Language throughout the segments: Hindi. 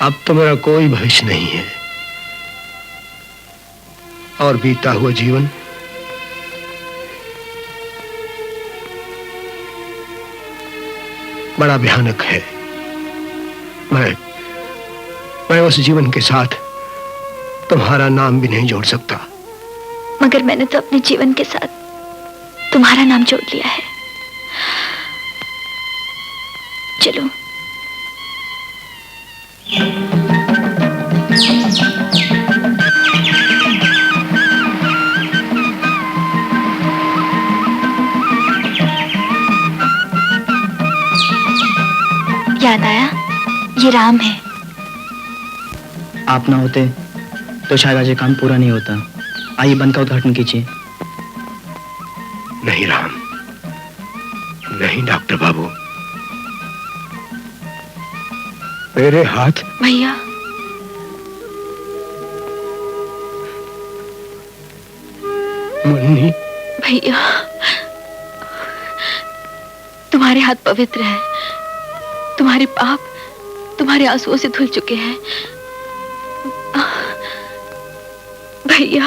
अब तो मेरा कोई भविष्य नहीं है और बीता हुआ जीवन बड़ा भयानक है। मैं उस जीवन के साथ तुम्हारा नाम भी नहीं जोड़ सकता। मगर मैंने तो अपने जीवन के साथ तुम्हारा नाम जोड़ लिया है। चलो। याद आया, ये राम है। आप ना होते तो शायद आज ये काम पूरा नहीं होता। आइए बंद का उद्घाटन कीजिए। नहीं राम, नहीं डॉक्टर बाबू, मेरे हाथ। भैया, मुन्नी। भैया, तुम्हारे हाथ पवित्र हैं। तुम्हारे पाप तुम्हारे आंसुओं से धुल चुके हैं। भैया,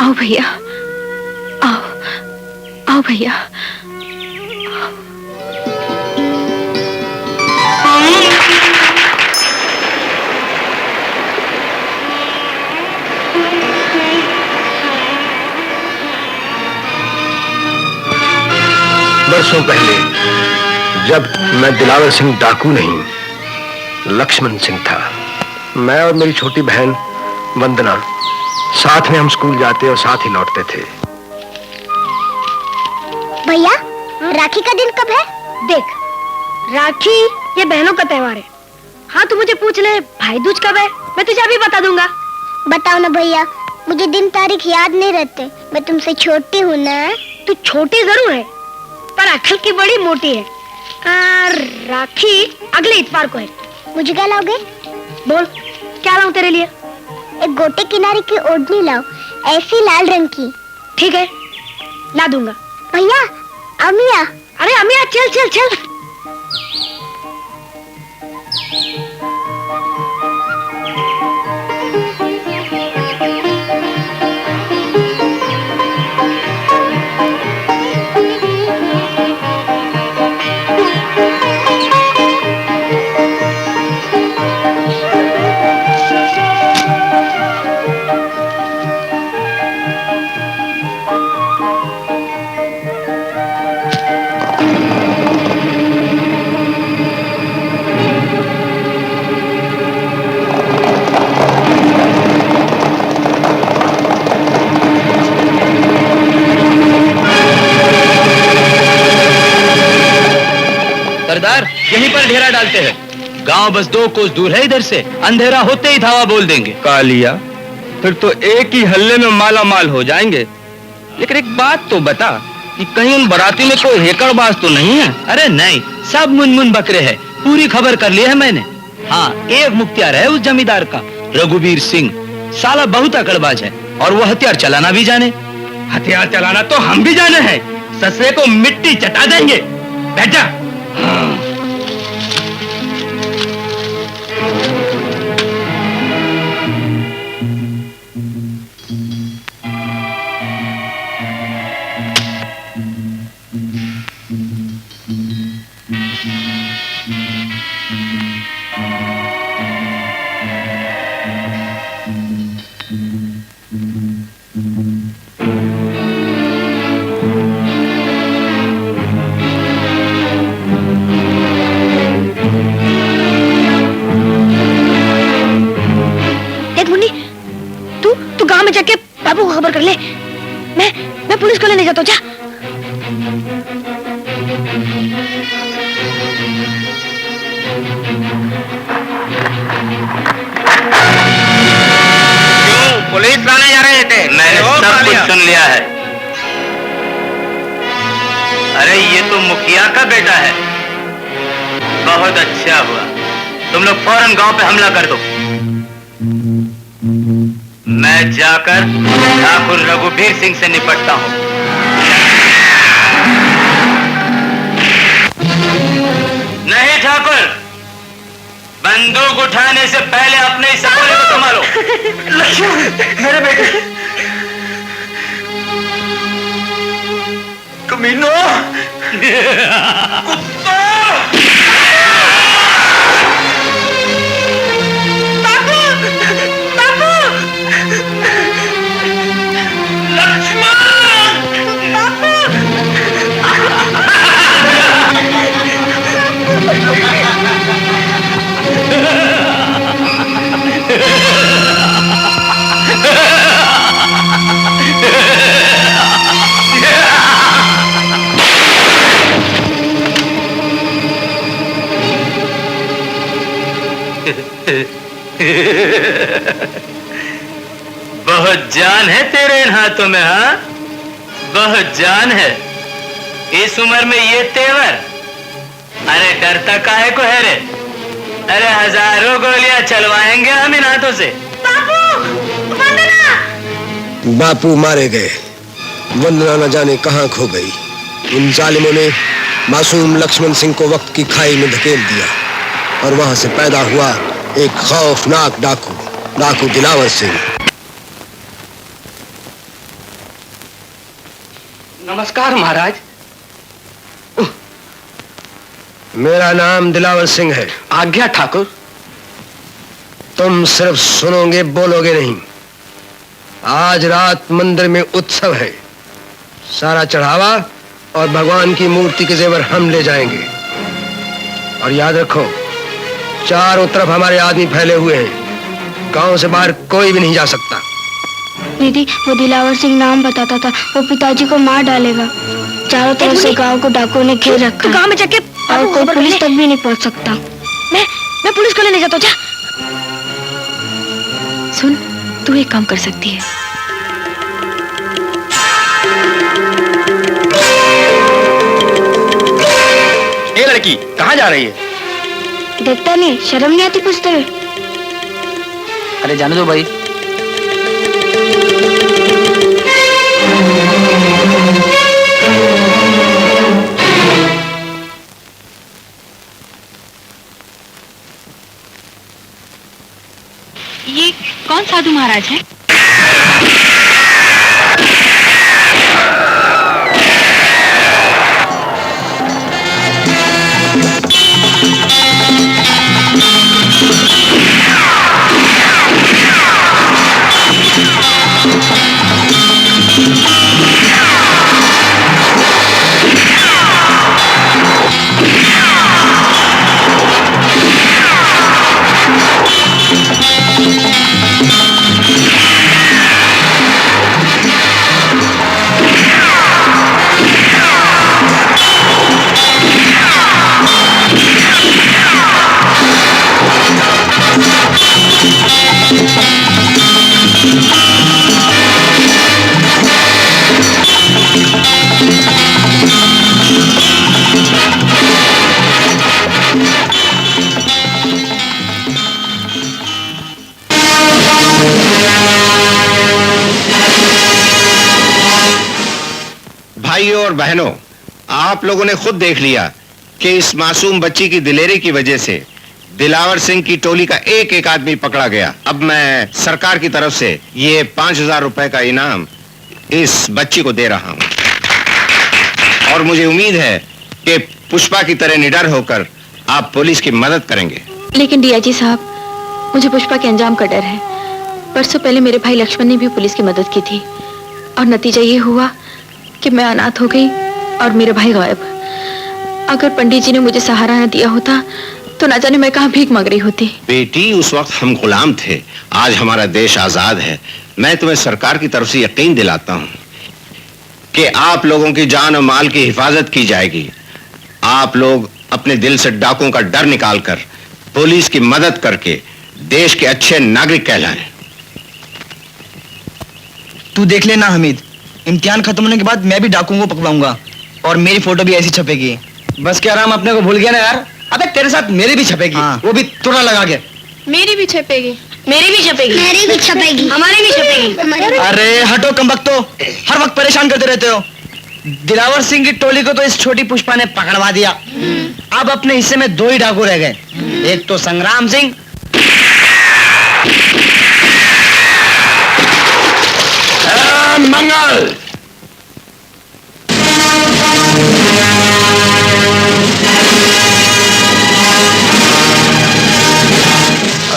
आओ भैया, आओ आओ भैया। बरसों पहले जब मैं दिलावर सिंह डाकू नहीं, लक्ष्मण सिंह था, मैं और मेरी छोटी बहन वंदना साथ में हम स्कूल जाते और साथ ही लौटते थे। भैया, राखी का दिन कब है? देख, राखी ये बहनों का त्योहार है। हाँ, तू मुझे पूछ ले भाई दूज कब है, मैं तुझे अभी बता दूंगा। बताओ ना भैया, मुझे दिन तारीख याद नहीं रहते। मैं तुमसे छोटी हूँ ना। तू छोटी जरूर है पर अक्ल की बड़ी मोटी है। राखी अगले इतवार को है। मुझे क्या लाओगे? बोल, क्या लाऊं तेरे लिए? एक गोटे किनारे की ओढ़नी लाओ, ऐसी लाल रंग की। ठीक है, ला दूंगा। भैया, अमिया। अरे अमिया, चल चल चल। सरदार, यहीं पर ढेरा डालते हैं। गांव बस 2 कोस दूर है इधर से। अंधेरा होते ही धावा बोल देंगे। कालिया, फिर तो एक ही हल्ले में माला माल हो जाएंगे। लेकिन एक बात तो बता कि कहीं उन बराती में कोई हेकड़बाज तो नहीं है? अरे नहीं, सब मुनमुन बकरे हैं। पूरी खबर कर ली है मैंने। हाँ, एक मुख्तियार है उस जमींदार का, रघुवीर सिंह। साला बहुत अकड़बाज है और वो हथियार चलाना भी जाने। हथियार चलाना तो हम भी जाने हैं। ससुरे को मिट्टी चटा देंगे। बैठ जा। बाबू को खबर कर ले। मैं पुलिस को लेने जाता हूँ। जा। क्यों पुलिस लाने जा रहे थे? मैंने सब कुछ सुन लिया है। अरे ये तो मुखिया का बेटा है। बहुत अच्छा हुआ, तुम लोग फौरन गांव पे हमला कर दो। मैं जाकर ठाकुर रघुवीर सिंह से निपटता हूं। नहीं ठाकुर, उठाने से पहले अपने इस सकोरे को संभालो। मेरे बेटे कमीनो, कुत्ता! बहुत जान है तेरे इन हाथों में, हाँ? बहुत जान है। इस उम्र में ये तेवर। अरे डरता काहे को है रे? अरे हजारों गोलियां चलवाएंगे हम इन हाथों से। बापू मारे गए, वंदना न जाने कहां खो गई। उन जालिमों ने मासूम लक्ष्मण सिंह को वक्त की खाई में धकेल दिया और वहां से पैदा हुआ एक खौफनाक डाकू दिलावर सिंह। नमस्कार महाराज। मेरा नाम दिलावर सिंह है। आज्ञा ठाकुर। तुम सिर्फ सुनोगे, बोलोगे नहीं। आज रात मंदिर में उत्सव है। सारा चढ़ावा और भगवान की मूर्ति के जेवर हम ले जाएंगे। और याद रखो, चारों तरफ हमारे आदमी फैले हुए हैं। गांव से बाहर कोई भी नहीं जा सकता। दीदी, वो दिलावर सिंह नाम बताता था, वो पिताजी को मार डालेगा। चारों तरफ से गांव को डाकुओं ने घेर रखा है। गांव में जाके और कोई पुलिस तक भी नहीं पहुंच सकता। मैं पुलिस को लेने जाता हूँ। जा। सुन, तू एक काम कर सकती है। ये लड़की कहाँ जा रही है? देखता नहीं, शर्म नहीं आती पूछते हुए? अरे जाने दो भाई। ये कौन साधु महाराज है? भाइयों और बहनों, आप लोगों ने खुद देख लिया कि इस मासूम बच्ची की दिलेरी की वजह से दिलावर सिंह की टोली का एक एक आदमी पकड़ा गया। अब मैं सरकार की तरफ से ये 5,000 रुपए का इनाम इस बच्ची को दे रहा हूं और मुझे उम्मीद है कि पुष्पा की तरह निडर होकर आप पुलिस की मदद करेंगे। लेकिन डीआईजी साहब, मुझे पुष्पा के अंजाम का डर है। परसों पहले मेरे भाई लक्ष्मण ने भी पुलिस की मदद की थी और नतीजा ये हुआ कि मैं अनाथ हो गई और मेरे भाई गायब। अगर पंडित जी ने मुझे सहारा न दिया होता तो न जाने मैं कहाँ भीख मांग रही होती। बेटी, उस वक्त हम गुलाम थे, आज हमारा देश आजाद है। मैं तुम्हें सरकार की तरफ से यकीन दिलाता हूं कि आप लोगों की जान और माल की हिफाजत की जाएगी। आप लोग अपने दिल से डाकुओं का डर निकालकर पुलिस की मदद करके देश के अच्छे नागरिक कहलाएं। तू देख लेना हमीद, इम्तिहान खत्म होने के बाद मैं भी डाकुओं को पकड़ाऊंगा और मेरी फोटो भी ऐसी छपेगी। बस क्या राम अपने को भूल गया ना यार? अबे तेरे साथ मेरी भी छपेगी। हाँ। वो भी तुड़ा लगा के। मेरी भी छपेगी। मेरी भी छपेगी। मेरी भी छपेगी। हमारी भी छपेगी। अरे हटो कमबख्तो, हर वक्त परेशान करते रहते हो। दिलावर सिंह की टोली को तो इस छोटी पुष्पा ने पकड़वा दिया। अब अपने हिस्से में 2 ही डाकू रह गए, एक तो संग्राम सिंह राम मंगल।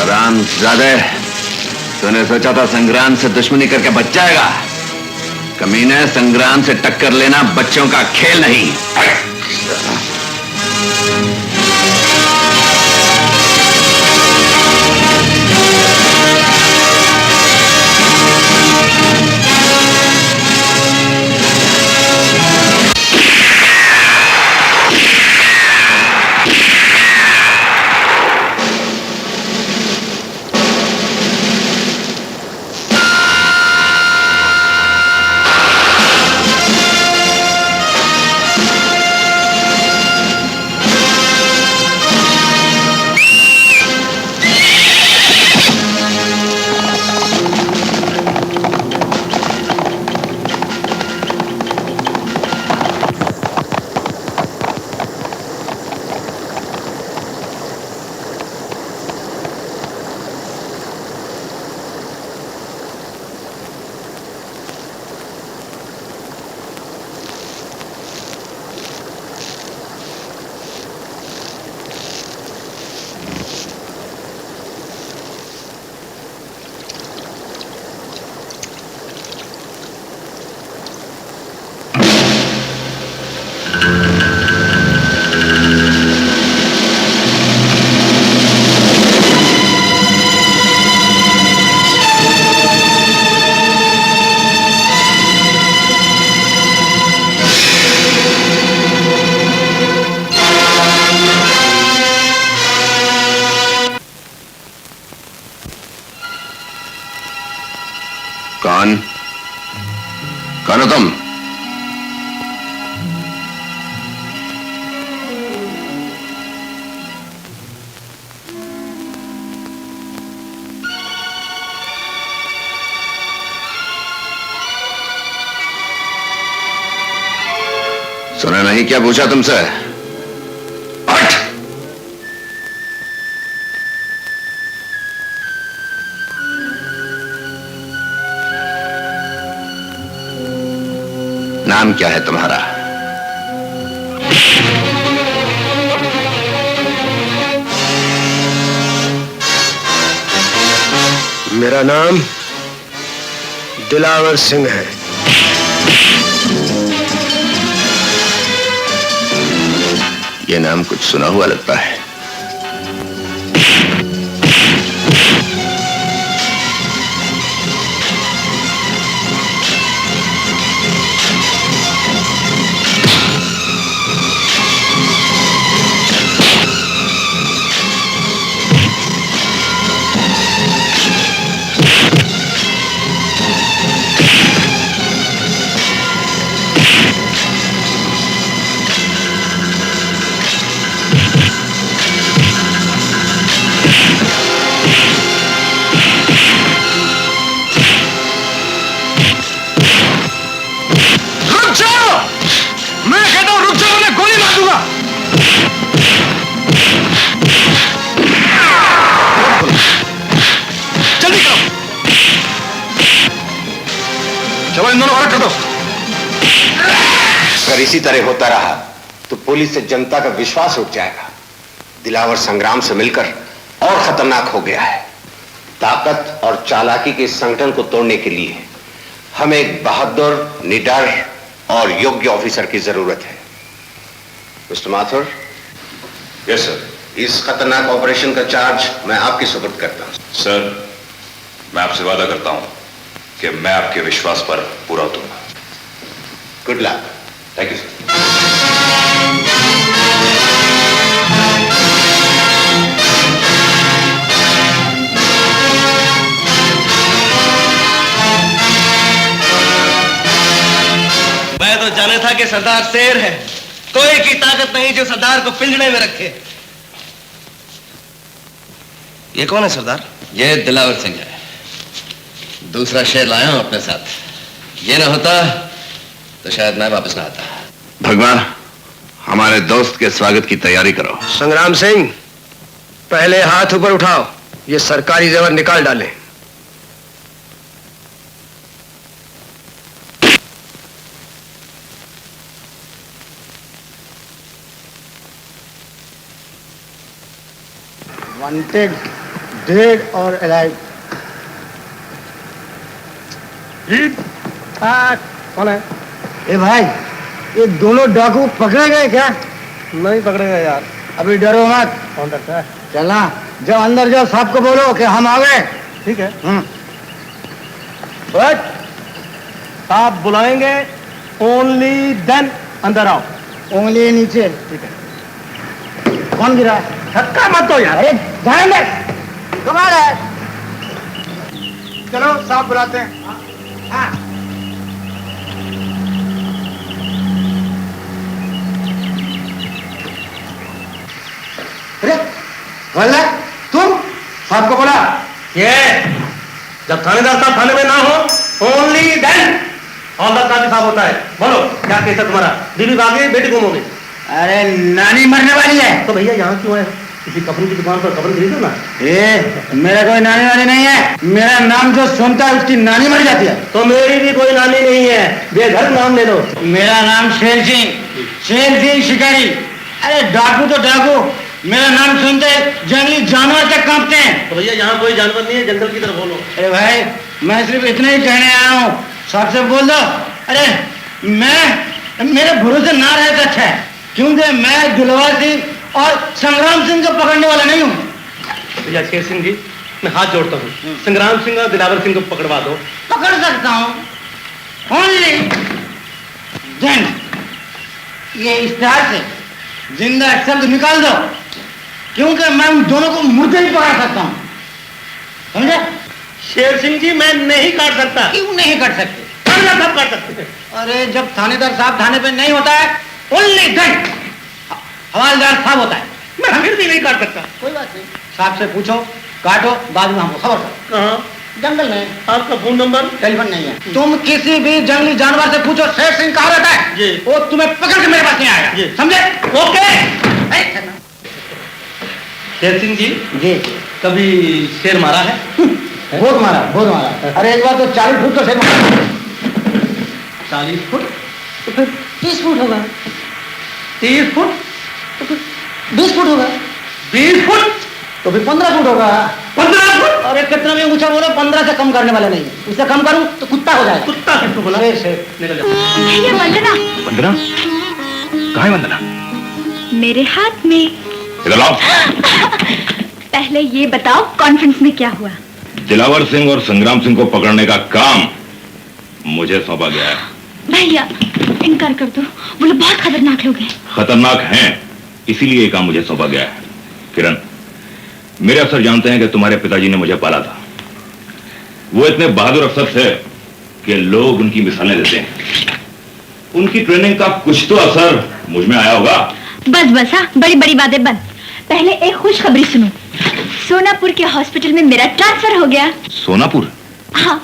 रामजादे, तूने सोचा था संग्राम से दुश्मनी करके बच जाएगा? कमीने, संग्राम से टक्कर लेना बच्चों का खेल नहीं। कौन हो तुम? सुना नहीं क्या पूछा तुमसे? हट! नाम क्या है तुम्हारा? मेरा नाम दिलावर सिंह है। यह नाम कुछ सुना हुआ लगता है। अगर इसी तरह होता रहा तो पुलिस से जनता का विश्वास उठ जाएगा। दिलावर संग्राम से मिलकर और खतरनाक हो गया है। ताकत और चालाकी के संगठन को तोड़ने के लिए हमें एक बहादुर, निडर और योग्य ऑफिसर की जरूरत है। मिस्टर माथुर। Yes sir. इस खतरनाक ऑपरेशन का चार्ज मैं आपके सुपुर्द करता हूं। सर, मैं आपसे वादा करता हूं कि मैं आपके विश्वास पर पूरा उतरूंगा। Good luck. Thank you sir. मैं तो जाने था कि सरदार शेर है, कोई की ताकत नहीं जो सरदार को पिंजड़े में रखे। ये कौन है सरदार? ये दिलावर सिंह है। दूसरा शेर लाया हूं अपने साथ। ये ना होता तो शायद मैं वापस ना आता। भगवान, हमारे दोस्त के स्वागत की तैयारी करो। संग्राम सिंह, पहले हाथ ऊपर उठाओ, ये सरकारी जेवर निकाल डालें। वांटेड, डेड और अलाइव। कौन है? ए भाई, ये दोनों डाकू पकड़े गए क्या? नहीं पकड़े गए यार। अभी डरो मत। कौन डरता है? चलना, जब अंदर जाओ साहब को बोलो कि हम आ गए। ठीक है। आप बुलाएंगे, ओनली देन अंदर आओ। उंगली नीचे। ठीक है। कौन गिरा? धक्का मत दो यार। अरे ध्यान दे, कमाल है। चलो साहब बुलाते हैं। हाँ। अरे वल्ला, तुम साहब को बोला? ये जब थानेदार साहब थाने में ना हो, ओनली देन हौलदार काजी साहब होता है। बोलो क्या केस है तुम्हारा? बीवी भाग गई, बेटी गुम हो गई। अरे नानी मरने वाली है। तो भैया यहाँ क्यों है? किसी कपड़े की दुकान पर कपड़े खरीदो ना। मेरा कोई नानी वानी नहीं है। मेरा नाम जो सुनता है उसकी नानी मर जाती है। तो मेरी भी कोई नानी नहीं है, बेघर नाम ले लो। मेरा नाम शेर सिंह शिकारी। अरे डाकू तो डाकू, मेरा नाम सुनते जंगली जानवर तक कांपते हैं। तो भैया यहाँ कोई जानवर नहीं है, जंगल की तरफ बोलो। अरे भाई, मैं सिर्फ इतना ही कहने आया हूँ, साहब से बोल दो। अरे मैं मेरे भरोसे ना रहे तो अच्छा है, क्योंकि मैं दिलवार सिंह और संग्राम सिंह को पकड़ने वाला नहीं हूँ। भैया शेर सिंह जी, मैं हाथ जोड़ता हूँ, संग्राम सिंह और दिलावर सिंह को पकड़वा दो। पकड़ सकता हूँ, ओनली देन ये इश्तेहार से जिंदा शब्द निकाल दो, क्योंकि मैं उन दोनों को मुर्दे ही पकड़ सकता हूँ, समझे? शेर सिंह जी, मैं नहीं काट सकता। क्यों नहीं काट सकते? सब काट सकते हैं। अरे जब थानेदार साहब थाने पे नहीं होता है, ओनली देन हवालदार साहब होता है। मैं फिर भी नहीं काट सकता। कोई बात नहीं, साहब से पूछो, काटो, बाद में हमको खबर करो। कहाँ? जंगल में। आपका फोन नंबर? टेलीफोन नहीं है। तुम किसी भी जंगली जानवर से पूछो शेर सिंह कहाँ रहता है, जी। वो तुम्हें पकड़ के मेरे पास नहीं आएगा, जी। समझे? ओके। शेर सिंह जी, कभी शेर मारा है? बहुत मारा। अरे एक बार तो 40 फुट तो शेर मारा। 40 फुट? तो फिर 30 फुट होगा। 30 फुट? तो फिर 20 फुट होगा। 20 फुट? तो फिर 15 फुट होगा। 15 फुट? अरे कितना भी ऊंचा बोलो, 15 से कम करने वाला नहीं। उससे कम करूं तो कुत्ता हो जाएगा। कुत्ता किसको बोला? शेर। निकल जाओ। भैया वंदना, वंदना? कहाँ है वंदना? मेरे हाथ में। इधर आओ। पहले ये बताओ कॉन्फ्रेंस में क्या हुआ? दिलावर सिंह और संग्राम सिंह को पकड़ने का काम मुझे सौंपा गया है। भैया इनकार कर दो, वो लोग बहुत खतरनाक लोग हैं। खतरनाक हैं, इसीलिए ये काम मुझे सौंपा गया है। किरण, मेरे अफसर जानते हैं कि तुम्हारे पिताजी ने मुझे पाला था। वो इतने बहादुर अफसर थे कि लोग उनकी मिसालें देते हैं। उनकी ट्रेनिंग का कुछ तो असर मुझ में आया होगा। बस हाँ, बड़ी बड़ी बातें बंद। पहले एक खुशखबरी सुनो, सोनापुर के हॉस्पिटल में मेरा ट्रांसफर हो गया। सोनापुर? हाँ।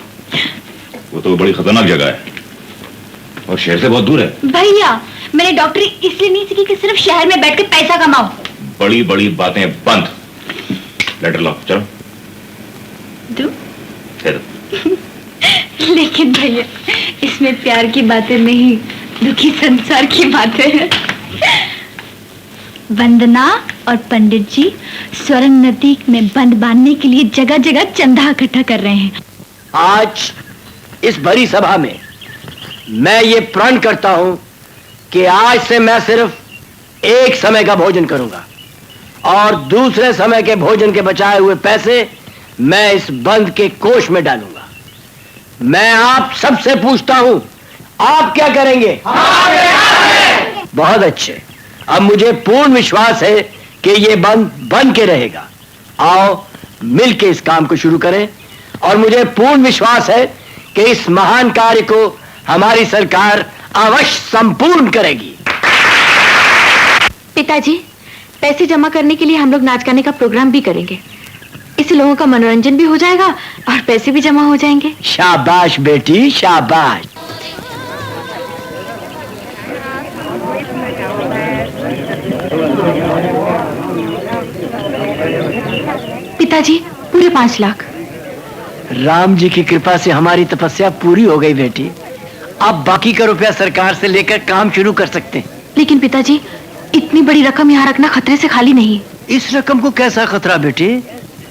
वो तो बड़ी खतरनाक जगह है और शहर से बहुत दूर है। भैया मैंने डॉक्टरी इसलिए नहीं सीखी कि सिर्फ शहर में बैठ के पैसा कमाओ। बड़ी बड़ी बातें बंद। लेटर लो, चलो। दो? दे दो। लेकिन भैया इसमें प्यार की बातें नहीं, दुखी संसार की बातें हैं। वंदना और पंडित जी स्वर्ण नदी में बंद बांधने के लिए जगह जगह चंदा इकट्ठा कर रहे हैं। आज इस भरी सभा में मैं ये प्रण करता हूं कि आज से मैं सिर्फ एक समय का भोजन करूंगा और दूसरे समय के भोजन के बचाए हुए पैसे मैं इस बंद के कोष में डालूंगा। मैं आप सबसे पूछता हूं, आप क्या करेंगे? बहुत अच्छे। अब मुझे पूर्ण विश्वास है कि ये बंद बन के रहेगा। आओ मिलके इस काम को शुरू करें और मुझे पूर्ण विश्वास है कि इस महान कार्य को हमारी सरकार अवश्य संपूर्ण करेगी। पिताजी, पैसे जमा करने के लिए हम लोग नाच गाने का प्रोग्राम भी करेंगे। इससे लोगों का मनोरंजन भी हो जाएगा और पैसे भी जमा हो जाएंगे। शाबाश बेटी, शाबाश। पिताजी, पूरे 5 लाख। राम जी की कृपा से हमारी तपस्या पूरी हो गई बेटी। अब बाकी का रुपया सरकार से लेकर काम शुरू कर सकते हैं। लेकिन पिताजी, इतनी बड़ी रकम यहाँ रखना खतरे से खाली नहीं। इस रकम को कैसा खतरा बेटे?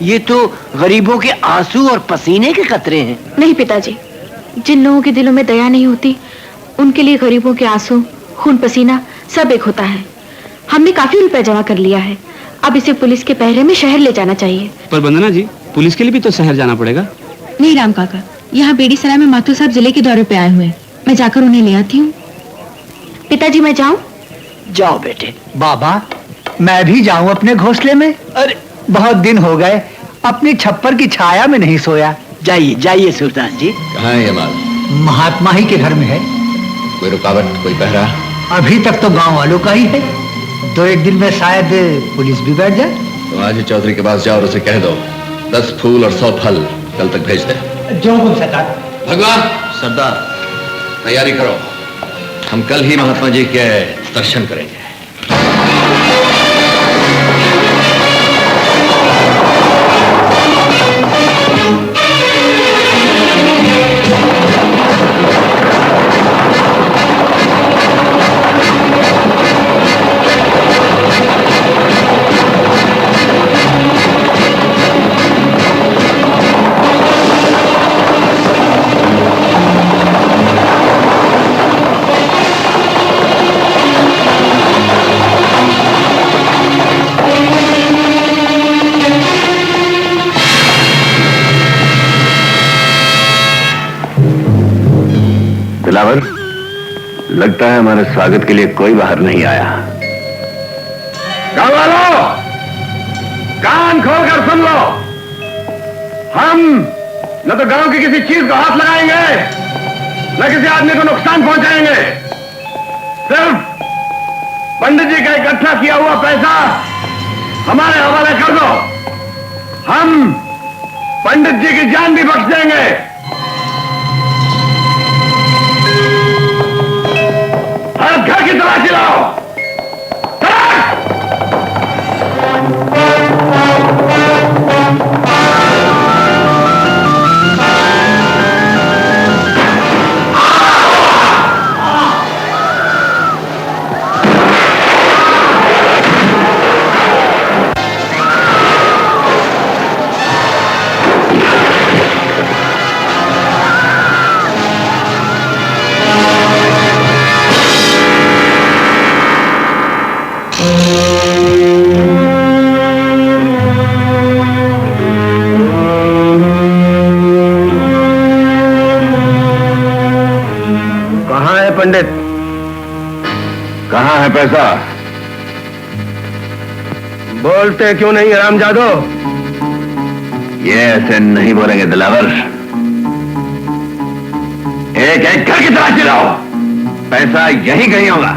ये तो गरीबों के आंसू और पसीने के खतरे हैं। नहीं पिताजी, जिन लोगों के दिलों में दया नहीं होती उनके लिए गरीबों के आंसू, खून पसीना सब एक होता है। हमने काफी रुपया जमा कर लिया है, अब इसे पुलिस के पहरे में शहर ले जाना चाहिए। पर वंदना जी, पुलिस के लिए भी तो शहर जाना पड़ेगा। नहीं राम काका, यहाँ बेड़ीसराय में माथुर साहब जिले के दौरे पे आए हुए हैं, मैं जाकर उन्हें ले आती हूँ। पिताजी मैं जाऊँ? जाओ बेटे। बाबा मैं भी जाऊं अपने घोंसले में? अरे बहुत दिन हो गए अपनी छप्पर की छाया में नहीं सोया। जाइए जाइए सूरदास जी। कहाँ है ये माल? महात्मा ही के घर में है। कोई रुकावट, कोई पहरा? अभी तक तो गांव वालों का ही है, तो एक दिन में शायद पुलिस भी बैठ जाए। तो आज ही चौधरी के पास जाओ और उसे कह दो 10 फूल और 100 फल कल तक भेज दे। जो हुकुम सरदार। भगवान सरदार तैयारी करो, हम कल ही महात्मा जी के दर्शन करेंगे। दिलावर, लगता है हमारे स्वागत के लिए कोई बाहर नहीं आया। गाँव वालों, कान खोलकर सुन लो, हम न तो गांव की किसी चीज को हाथ लगाएंगे न किसी आदमी को नुकसान पहुंचाएंगे। सिर्फ पंडित जी का इकट्ठा किया हुआ पैसा हमारे हवाले कर दो, हम पंडित जी की जान भी बख्श देंगे। हर घर की तलाशी लाओ। पंडित, कहां है पैसा? बोलते क्यों नहीं हरामजादो? ये ऐसे नहीं बोलेंगे दिलावर। एक एक घर की तलाशी लाओ, पैसा यहीं कहीं होगा।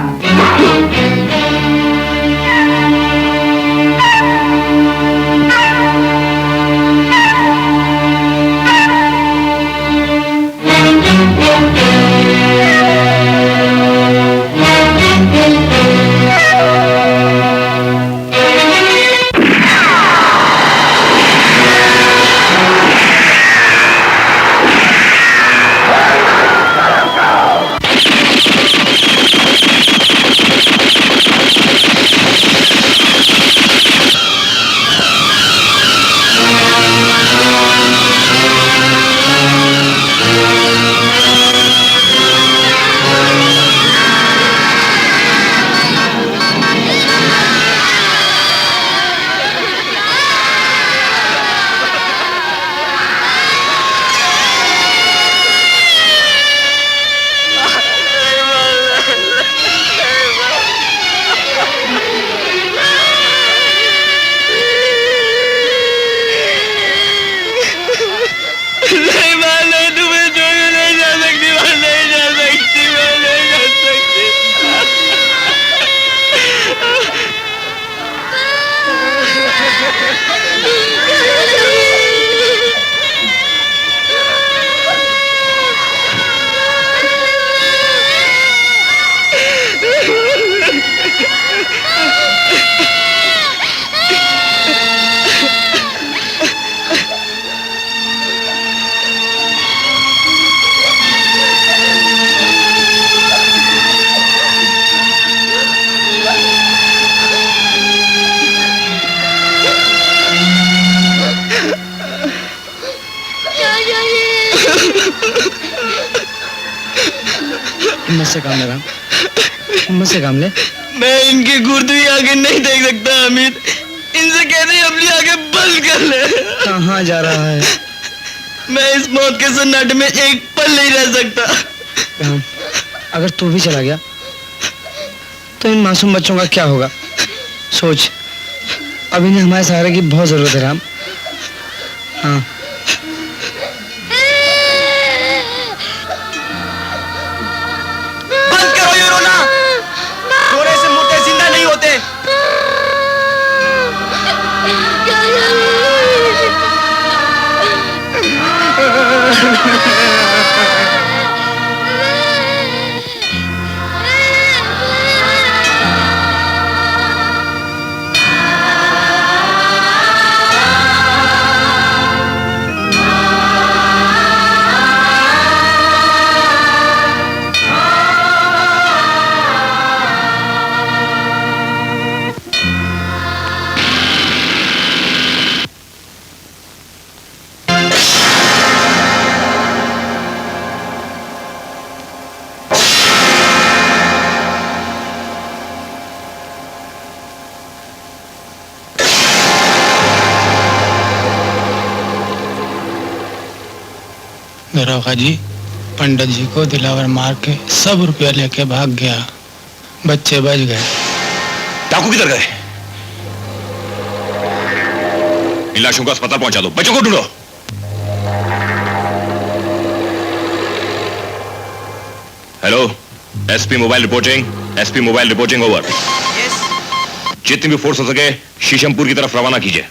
हिम्मत से काम ले राम, हिम्मत से काम ले। मैं इनकी गुर्दवी आगे नहीं देख सकता अमित, इनसे कहते ही अपनी आगे बंद कर ले। कहाँ जा रहा है? मैं इस मौत के सन्नाटे में एक पल नहीं रह सकता। राम, अगर तू भी चला गया तो इन मासूम बच्चों का क्या होगा? सोच, अब इन्हें हमारे सहारे की बहुत जरूरत है राम। हाँ, बंद करो ये रोना, रोने से मुर्दे जिंदा नहीं होते। दरोगा जी, पंडित जी को दिलावर मार के सब रुपया लेके भाग गया, बच्चे बच गए। डाकू किधर गए? इन लाशों को अस्पताल पहुंचा दो, बच्चों को ढूंढो। Hello, SP mobile reporting, SP mobile reporting over. जितनी भी फोर्स हो सके शीशमपुर की तरफ रवाना कीजिए।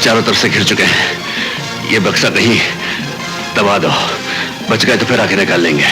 चारों तरफ से घिर चुके हैं, ये बक्सा कहीं दबा दो, बच गए तो फिर आके निकाल लेंगे।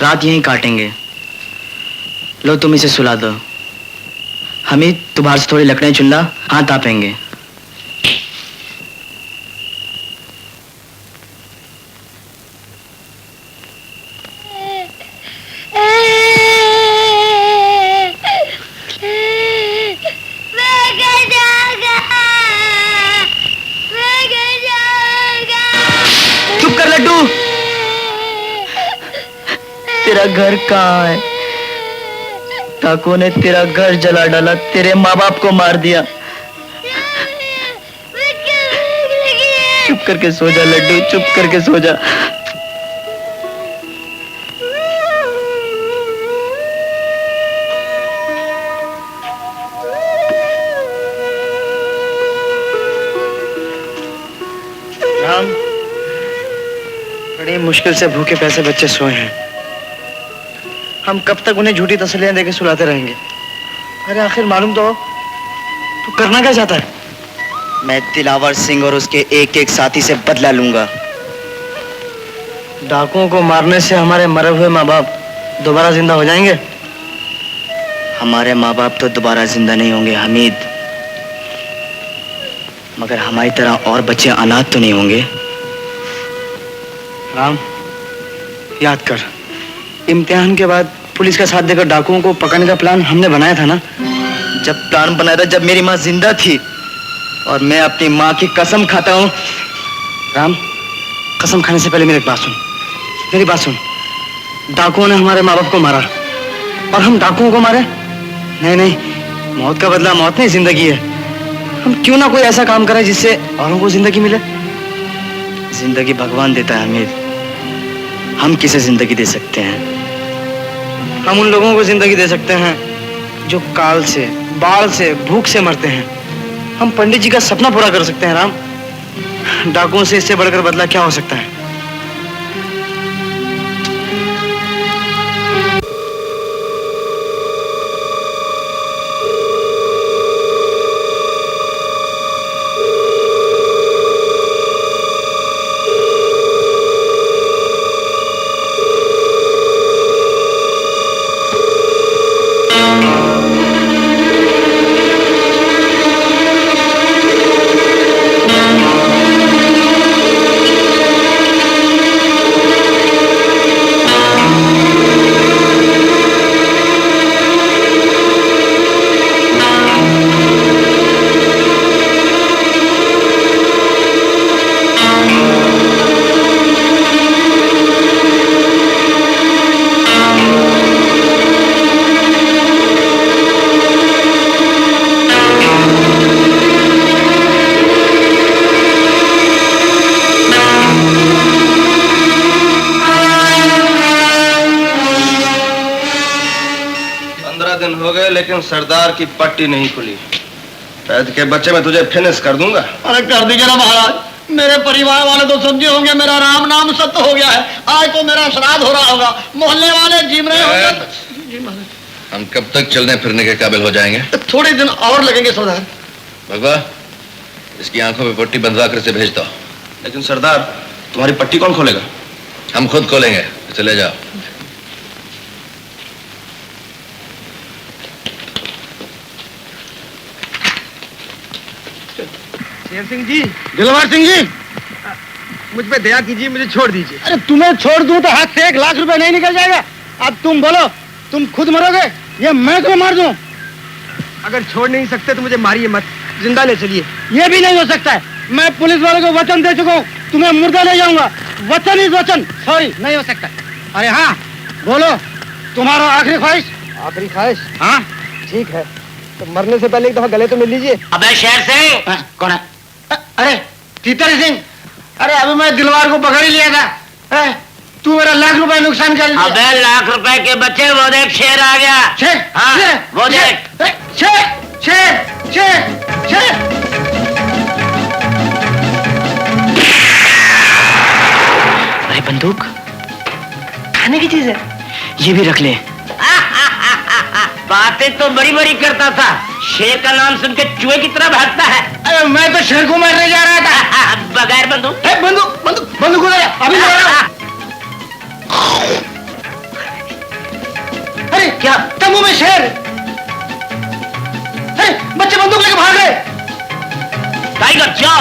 रात यहीं काटेंगे। लो तुम इसे सुला दो। हमीद तू बाहर से थोड़ी लकड़ें चुन ला, हाथ तापेंगे। चुप कर लड्डू। तेरा घर कहाँ है? डाकुओं ने तेरा घर जला डाला, तेरे माँ बाप को मार दिया। चुप करके सो जा लड्डू, चुप करके सो जा। राम, बड़ी मुश्किल से भूखे प्यासे बच्चे सोए हैं। हम कब तक उन्हें झूठी तसल्लियां देके सुलाते रहेंगे? अरे आखिर मालूम तो हो, तू करना क्या चाहता है? मैं दिलावर सिंह और उसके एक एक साथी से बदला लूंगा। डाकुओं को मारने से हमारे मरे हुए माँ बाप दोबारा जिंदा हो जाएंगे? हमारे माँ बाप तो दोबारा जिंदा नहीं होंगे हमीद, मगर हमारी तरह और बच्चे अनाथ तो नहीं होंगे। राम, याद कर, इम्तिहान के बाद पुलिस का साथ देकर डाकुओं को पकड़ने का प्लान हमने बनाया था ना? जब प्लान बनाया था जब मेरी माँ जिंदा थी, और मैं अपनी माँ की कसम खाता हूँ। राम, कसम खाने से पहले मेरी बात सुन, मेरी बात सुन। डाकुओं ने हमारे माँ बाप को मारा और हम डाकुओं को मारे? नहीं नहीं, मौत का बदला मौत नहीं, जिंदगी है। हम क्यों ना कोई ऐसा काम करें जिससे औरों को जिंदगी मिले? जिंदगी भगवान देता है हमीद, हम किसे जिंदगी दे सकते हैं? हम उन लोगों को जिंदगी दे सकते हैं जो काल से, बाढ़ से, भूख से मरते हैं। हम पंडित जी का सपना पूरा कर सकते हैं राम। डाकुओं से इससे बढ़कर बदला क्या हो सकता है? लेकिन सरदार की पट्टी नहीं खुली। पैद के बच्चे मैं तुझे फिनिश कर दूंगा। अरे कर दीजिए ना महाराज, मेरे परिवार वाले तो समझे होंगे मेरा राम नाम सत्य हो गया है। आज तो मेरा श्राद्ध हो रहा होगा, मोहल्ले वाले जीम रहे होंगे। हम कब तक चलने फिरने के काबिल हो जाएंगे? थोड़े दिन और लगेंगे सरदार। भगवा, इसकी आंखों में पट्टी बंधवा कर से भेज दो। लेकिन सरदार, तुम्हारी पट्टी कौन खोलेगा? हम खुद खोलेंगे, चले जाओ। शेर सिंह जी, दिलवर सिंह जी, मुझ पे दया कीजिए, मुझे छोड़ दीजिए। अरे तुम्हें छोड़ दूं तो हाथ से 1 लाख रुपए नहीं निकल जाएगा। अब तुम बोलो, तुम खुद मरोगे या मैं तुम्हें मार दूं? अगर छोड़ नहीं सकते तो मुझे मारिए मत, जिंदा ले चलिए। ये भी नहीं हो सकता है। मैं पुलिस वालों को वचन दे चुका हूँ, तुम्हें मुर्दा ले जाऊंगा। वचन इज वचन, सॉरी नहीं हो सकता। अरे हाँ, बोलो तुम्हारा आखिरी ख्वाहिश। आखिरी ख्वाहिश? हाँ ठीक है, तो मरने से पहले एक दफा गले तो मिल लीजिए। अबे शेर सिंह! कौन है? अरे तीतर सिंह, अरे अभी मैं दिलवार को पकड़ ही लिया था। तू मेरा 1 लाख रुपए नुकसान कर दिया। अबे 1 लाख रुपए के बच्चे, वो देख शेर आ गया। शेर? हाँ, शेर? वो देख। शेर शेर शेर शेर। भाई बंदूक खाने की चीज है, ये भी रख ले। बातें तो बड़ी बड़ी करता था, शेर का नाम सुन के चूहे की तरह भागता है। अरे मैं तो शेर को मारने जा रहा था। बगैर बंदूक? बंदूक बंदूक बंदूक उधर है, अभी ले रहा हूं। अरे क्या तंबू में शेर। अरे बच्चे बंदूक लेके भाग गए। टाइगर जा।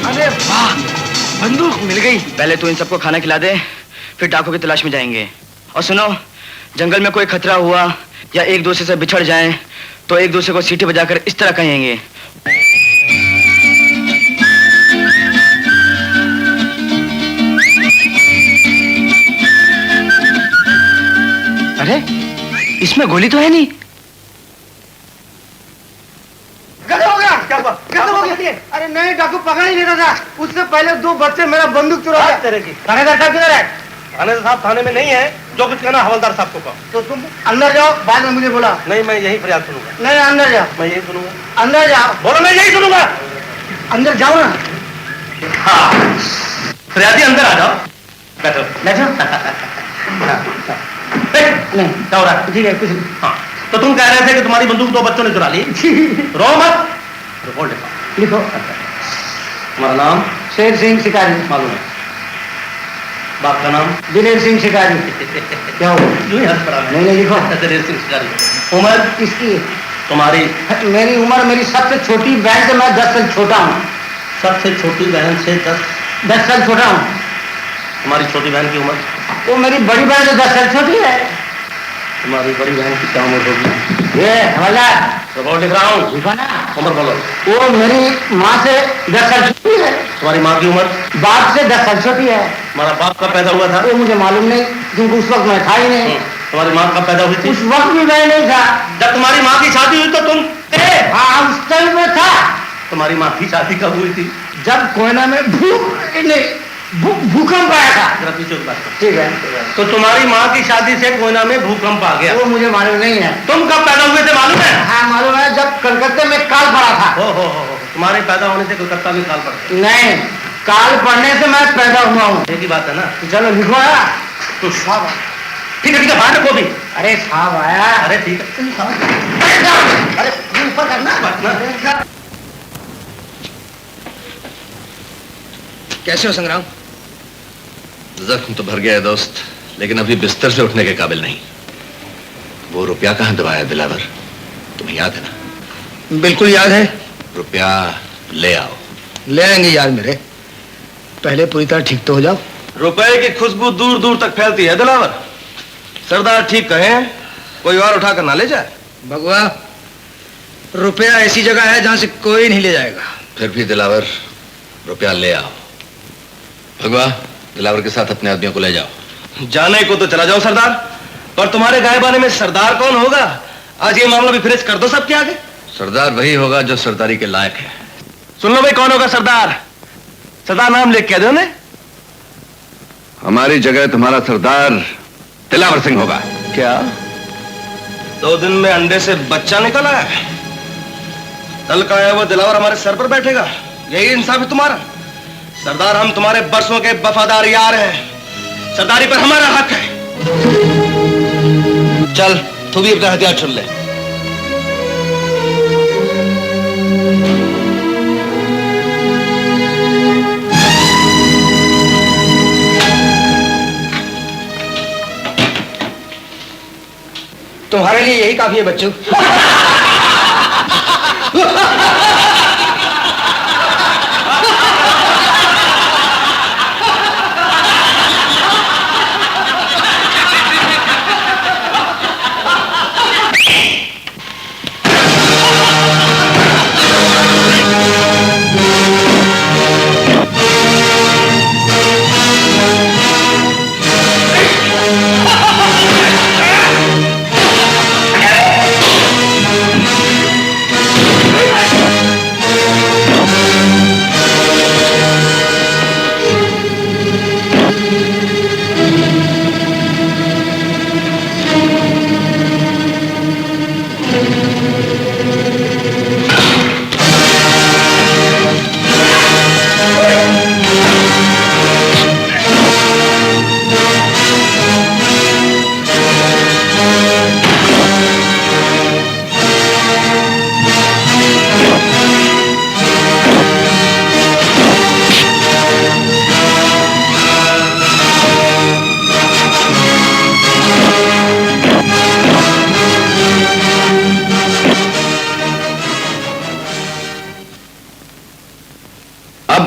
अरे वाह, बंदूक मिल गई। पहले तो इन सबको खाना खिला दे, फिर डाकू की तलाश में जाएंगे। और सुनो, जंगल में कोई खतरा हुआ या एक दूसरे से बिछड़ जाएं, तो एक दूसरे को सीटी बजाकर इस तरह कहेंगे। अरे इसमें गोली तो है नहीं। गजब हो गया। क्या हुआ? गजब हो गया। अरे नहीं, डाकू पकड़ ही लेता था, उससे पहले 2 बच्चे मेरा बंदूक चुरा लिया। तेरे की थानेदार साहब किधर है? थानेदार साहब थाने में नहीं है, जो कुछ कहना हवलदार साहब को कहो। तो तुम अंदर जाओ, बाद में मुझे बोला। नहीं, मैं यही फरियाद सुनूंगा। नहीं अंदर जाओ। मैं यही सुनूंगा। अंदर जाओ। बोलो, मैं यही सुनूंगा। अंदर जाओ ना। हाँ, फरियादी अंदर आ जाओ। बैठो बैठो। नहीं क्या हो रहा है? ठीक है, कुछ नहीं। हाँ, तो तुम कह रहे थे कि तुम्हारी बंदूक 2 बच्चों ने चुरा ली। रो मत, रिपोर्ट लिखो। तुम्हारा नाम? शेर सिंह शिकारी। मालूम है। बाप का नाम? दिलेर सिंह शिकारी। क्या हो? नहीं लिखो। दिलेर सिंह शिकारी। उम्र किसकी? तुम्हारी? मेरी उम्र, मेरी सबसे छोटी बहन से मैं 10 साल छोटा हूँ। सबसे छोटी बहन से 10 साल छोटा हूँ। तुम्हारी छोटी बहन की उम्र? वो मेरी बड़ी बहन से 10 साल छोटी है। तुम्हारी बड़ी बहन की क्या उम्र होगी? ये हवलदार रिपोर्ट लिख रहा हूँ। लिखो ना। उम्र बोलो। वो मेरी माँ से 10 साल छोटी है। तुम्हारी माँ की उम्र? बाप से 10 साल छोटी है। तुम्हारा बाप कब पैदा हुआ था? वो मुझे मालूम नहीं, क्योंकि उस वक्त मैं था ही नहीं। तुम्हारी माँ कब पैदा हुई थी? उस वक्त भी मैं नहीं था। जब तुम्हारी माँ की शादी हुई तो तुम थे? हाँ, उस टाइम में था। तुम्हारी माँ की शादी कब हुई थी? जब कोयना में भूकंप आया था। ठीक है। तो तुम्हारी माँ की शादी से कोयना में भूकंप आ गया? वो मुझे मालूम नहीं है। तुम कब पैदा हुए थे मालूम है? हाँ मालूम है, जब कलकत्ते में काल पड़ा था। हो तुम्हारे पैदा होने से कलकत्ता में काल पड़ा? नहीं, काल पड़ने से मैं पैदा हुआ हूँ। एक ही बात है ना? चलो लिखो यार। तो साहब ठीक है बाहर रखो भी। अरे साहब आया। अरे ठीक है। अरे ऊपर करना। कैसे हो संग्राम? जख्म तो भर गया है दोस्त, लेकिन अभी बिस्तर से उठने के काबिल नहीं। वो रुपया कहाँ दबाया दिलावर? तुम्हें याद है ना? बिल्कुल याद है। रुपया ले आओ। ले आएंगे यार मेरे, पहले पूरी तरह ठीक तो हो जाओ। रुपए की खुशबू दूर दूर तक फैलती है दिलावर। सरदार ठीक कहें, कोई और उठाकर ना ले जाए। भगवा, रुपया ऐसी जगह है जहां से कोई नहीं ले जाएगा। फिर भी दिलावर, रुपया ले आओ। भगवा, दिलावर के साथ अपने आदमियों को ले जाओ। जाने को तो चला जाओ सरदार, पर तुम्हारे गायब आने में सरदार कौन होगा? आज ये मामला भी फिर कर दो सबके आगे। सरदार वही होगा जो सरदारी के लायक है। सुन लो भाई, कौन होगा सरदार? सरदार नाम लिख के दो ने। हमारी जगह तुम्हारा सरदार दिलावर सिंह होगा। क्या 2 दिन में अंडे से बच्चा निकला है? कल का आया वो दिलावर हमारे सर पर बैठेगा? यही इंसाफ है तुम्हारा? सरदार, हम तुम्हारे बरसों के वफादार यार हैं। सरदारी पर हमारा हक है। चल तू भी अपना हथियार चुन ले। तुम्हारे लिए यही काफी है बच्चों।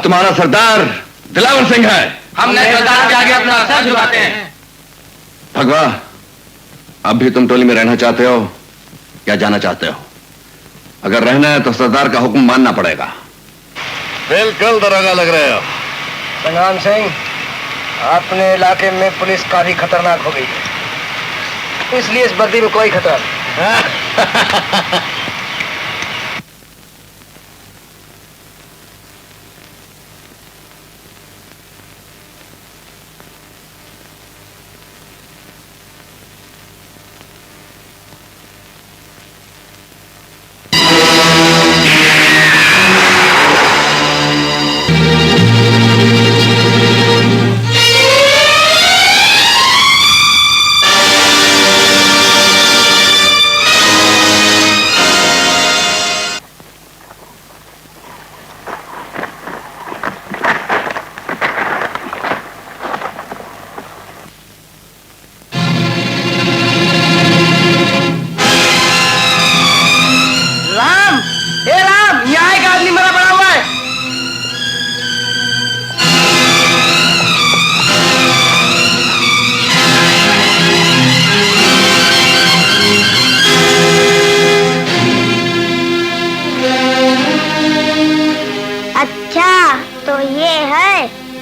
अब तुम्हारा सरदार दिलावर सिंह है। हमने सरदार के आगे अपना सर झुकाते हैं। भगवा, अब भी तुम टोली में रहना चाहते हो या जाना चाहते हो? अगर रहना है तो सरदार का हुक्म मानना पड़ेगा। बिल्कुल दरोगा लग रहे हो। संग्राम सिंह, अपने इलाके में पुलिस काफी खतरनाक हो गई है, इसलिए इस बदली में कोई खतरा नहीं।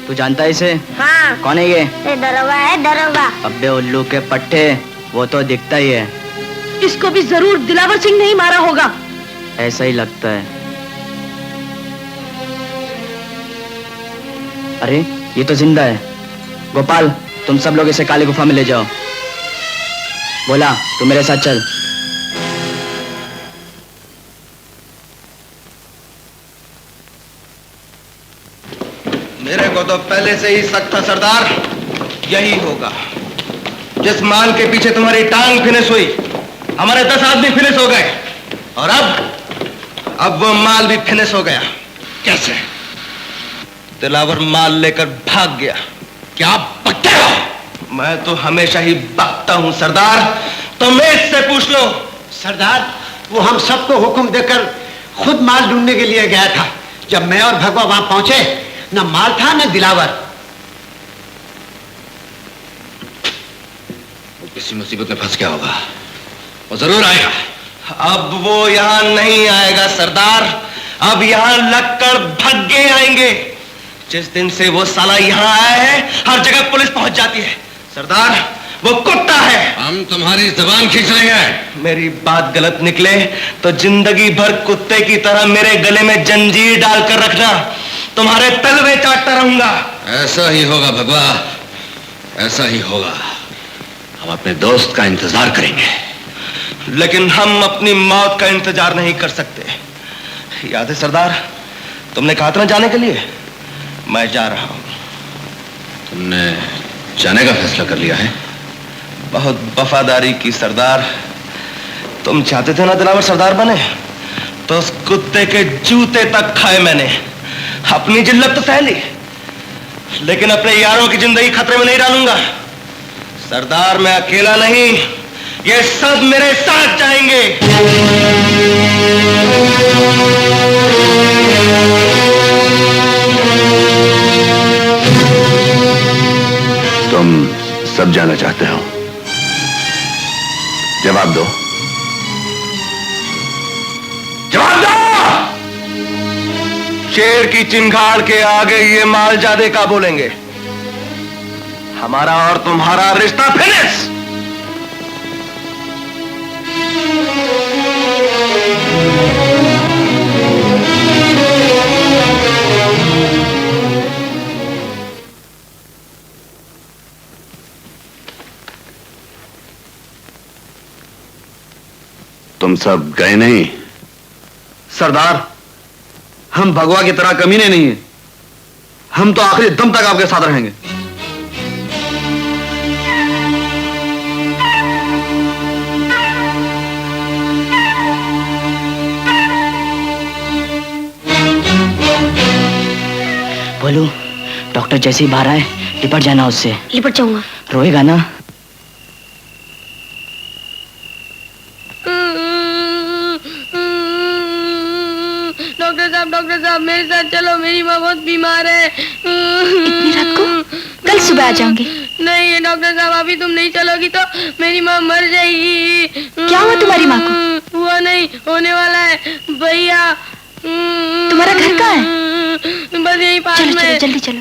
तू जानता है इसे? हाँ। कौन है ये? दरोगा है, दरोगा। अबे उल्लू के पट्टे, वो तो दिखता ही है। इसको भी जरूर दिलावर सिंह नहीं मारा होगा। ऐसा ही लगता है। अरे ये तो जिंदा है। गोपाल, तुम सब लोग इसे काली गुफा में ले जाओ। बोला, तू मेरे साथ चल। मेरे को तो पहले से ही शक था सरदार, यही होगा। जिस माल के पीछे तुम्हारी टांग फिनिश हुई, हमारे 10 आदमी फिनिश हो गए, और अब वो माल भी फिनिश हो गया। कैसे? दिलावर माल लेकर भाग गया। क्या बकते हो? मैं तो हमेशा ही बकता हूं सरदार, तुम इससे पूछ लो। सरदार, वो हम सबको हुक्म देकर खुद माल ढूंढने के लिए गया था। जब मैं और भगवा वहां पहुंचे, न माल था न दिलावर। वो किसी मुसीबत में फंस गया होगा, वो जरूर आएगा। अब वो यहां नहीं आएगा सरदार, अब यहां लक्कड़ भग्गे आएंगे। जिस दिन से वो साला यहां आया है, हर जगह पुलिस पहुंच जाती है। सरदार, वो कुत्ता है। हम तुम्हारी जबान खींच लेंगे। मेरी बात गलत निकले तो जिंदगी भर कुत्ते की तरह मेरे गले में जंजीर डालकर रखना, तुम्हारे तलवे चाटता रहूंगा। ऐसा ही होगा भगवा, ऐसा ही होगा। हम अपने दोस्त का इंतजार करेंगे, लेकिन हम अपनी मौत का इंतजार नहीं कर सकते। याद है सरदार, तुमने कहा था ना जाने के लिए? मैं जा रहा हूं। तुमने जाने का फैसला कर लिया है? बहुत वफादारी की सरदार। तुम चाहते थे ना दिलावर सरदार बने, तो उस कुत्ते के जूते तक खाए मैंने। अपनी जिल्लत तो सह ली, लेकिन अपने यारों की जिंदगी खतरे में नहीं डालूंगा। सरदार, मैं अकेला नहीं, ये सब मेरे साथ जाएंगे। तुम सब जाना चाहते हो? जवाब दो, जवाब दो! शेर की चिंगाड़ के आगे ये मालजादे का बोलेंगे। हमारा और तुम्हारा रिश्ता फिनिश। तुम सब गए नहीं? सरदार, हम भगवा की तरह कमीने नहीं हैं। हम तो आखिरी दम तक आपके साथ रहेंगे। बोलू, डॉक्टर जैसे ही बाहर आए, लिपट जाना उससे। लिपट जाऊंगा। रोएगा ना? डॉक्टर साहब, मेरे साथ चलो, मेरी माँ बहुत बीमार है। इतनी रात को? कल सुबह आ जाऊंगी। नहीं डॉक्टर साहब, अभी तुम नहीं चलोगी तो मेरी माँ मर जाएगी। क्या हुआ तुम्हारी माँ को? हुआ नहीं, होने वाला है भैया। तुम्हारा घर कहाँ है? बस यही पास में। चलो जल्दी चलो।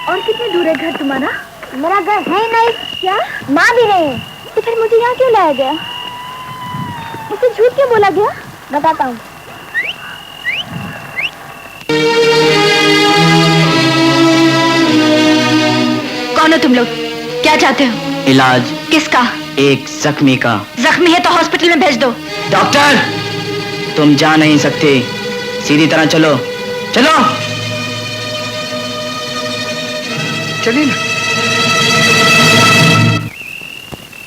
और कितनी दूर है घर तुम्हारा? मेरा घर है नहीं। क्या? माँ भी नहीं है। तो फिर मुझे यहाँ क्यों लाया गया? मुझसे झूठ क्यों बोला गया? बताता हूँ। कौन हो तुम लोग? क्या चाहते हो? इलाज। किसका? एक जख्मी का। जख्मी है तो हॉस्पिटल में भेज दो। डॉक्टर, तुम जा नहीं सकते, सीधी तरह चलो। चलो चलिए ना।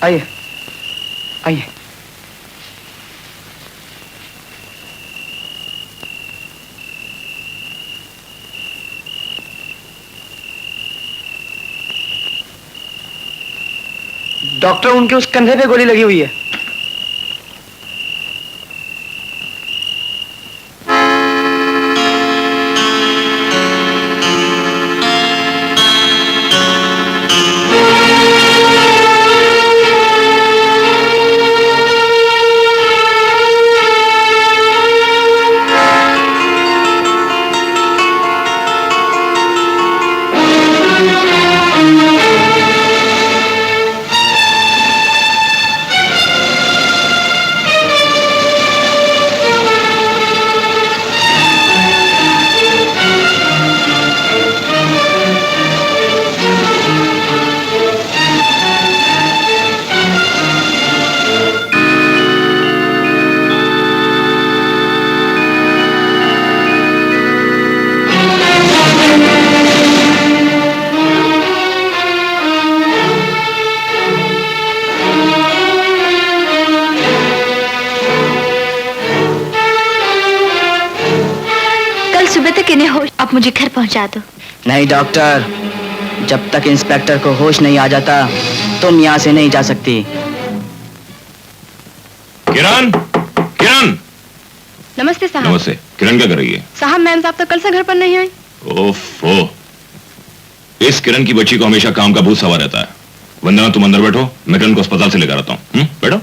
आइए आइए। डॉक्टर, उनके उस कंधे पे गोली लगी हुई है। आप मुझे घर पहुंचा दो। नहीं डॉक्टर, जब तक इंस्पेक्टर को होश नहीं आ जाता तुम यहाँ से नहीं जा सकती। किरण, किरण। नमस्ते साहब। नमस्ते। किरण क्या कर रही है? साहब मैम साहब तो कल से घर पर नहीं आई। ओफो, इस किरण की बच्ची को हमेशा काम का भूत सवार रहता है। वंदना तुम अंदर बैठो, मैं किरण को अस्पताल से लेकर आता हूँ। बैठो।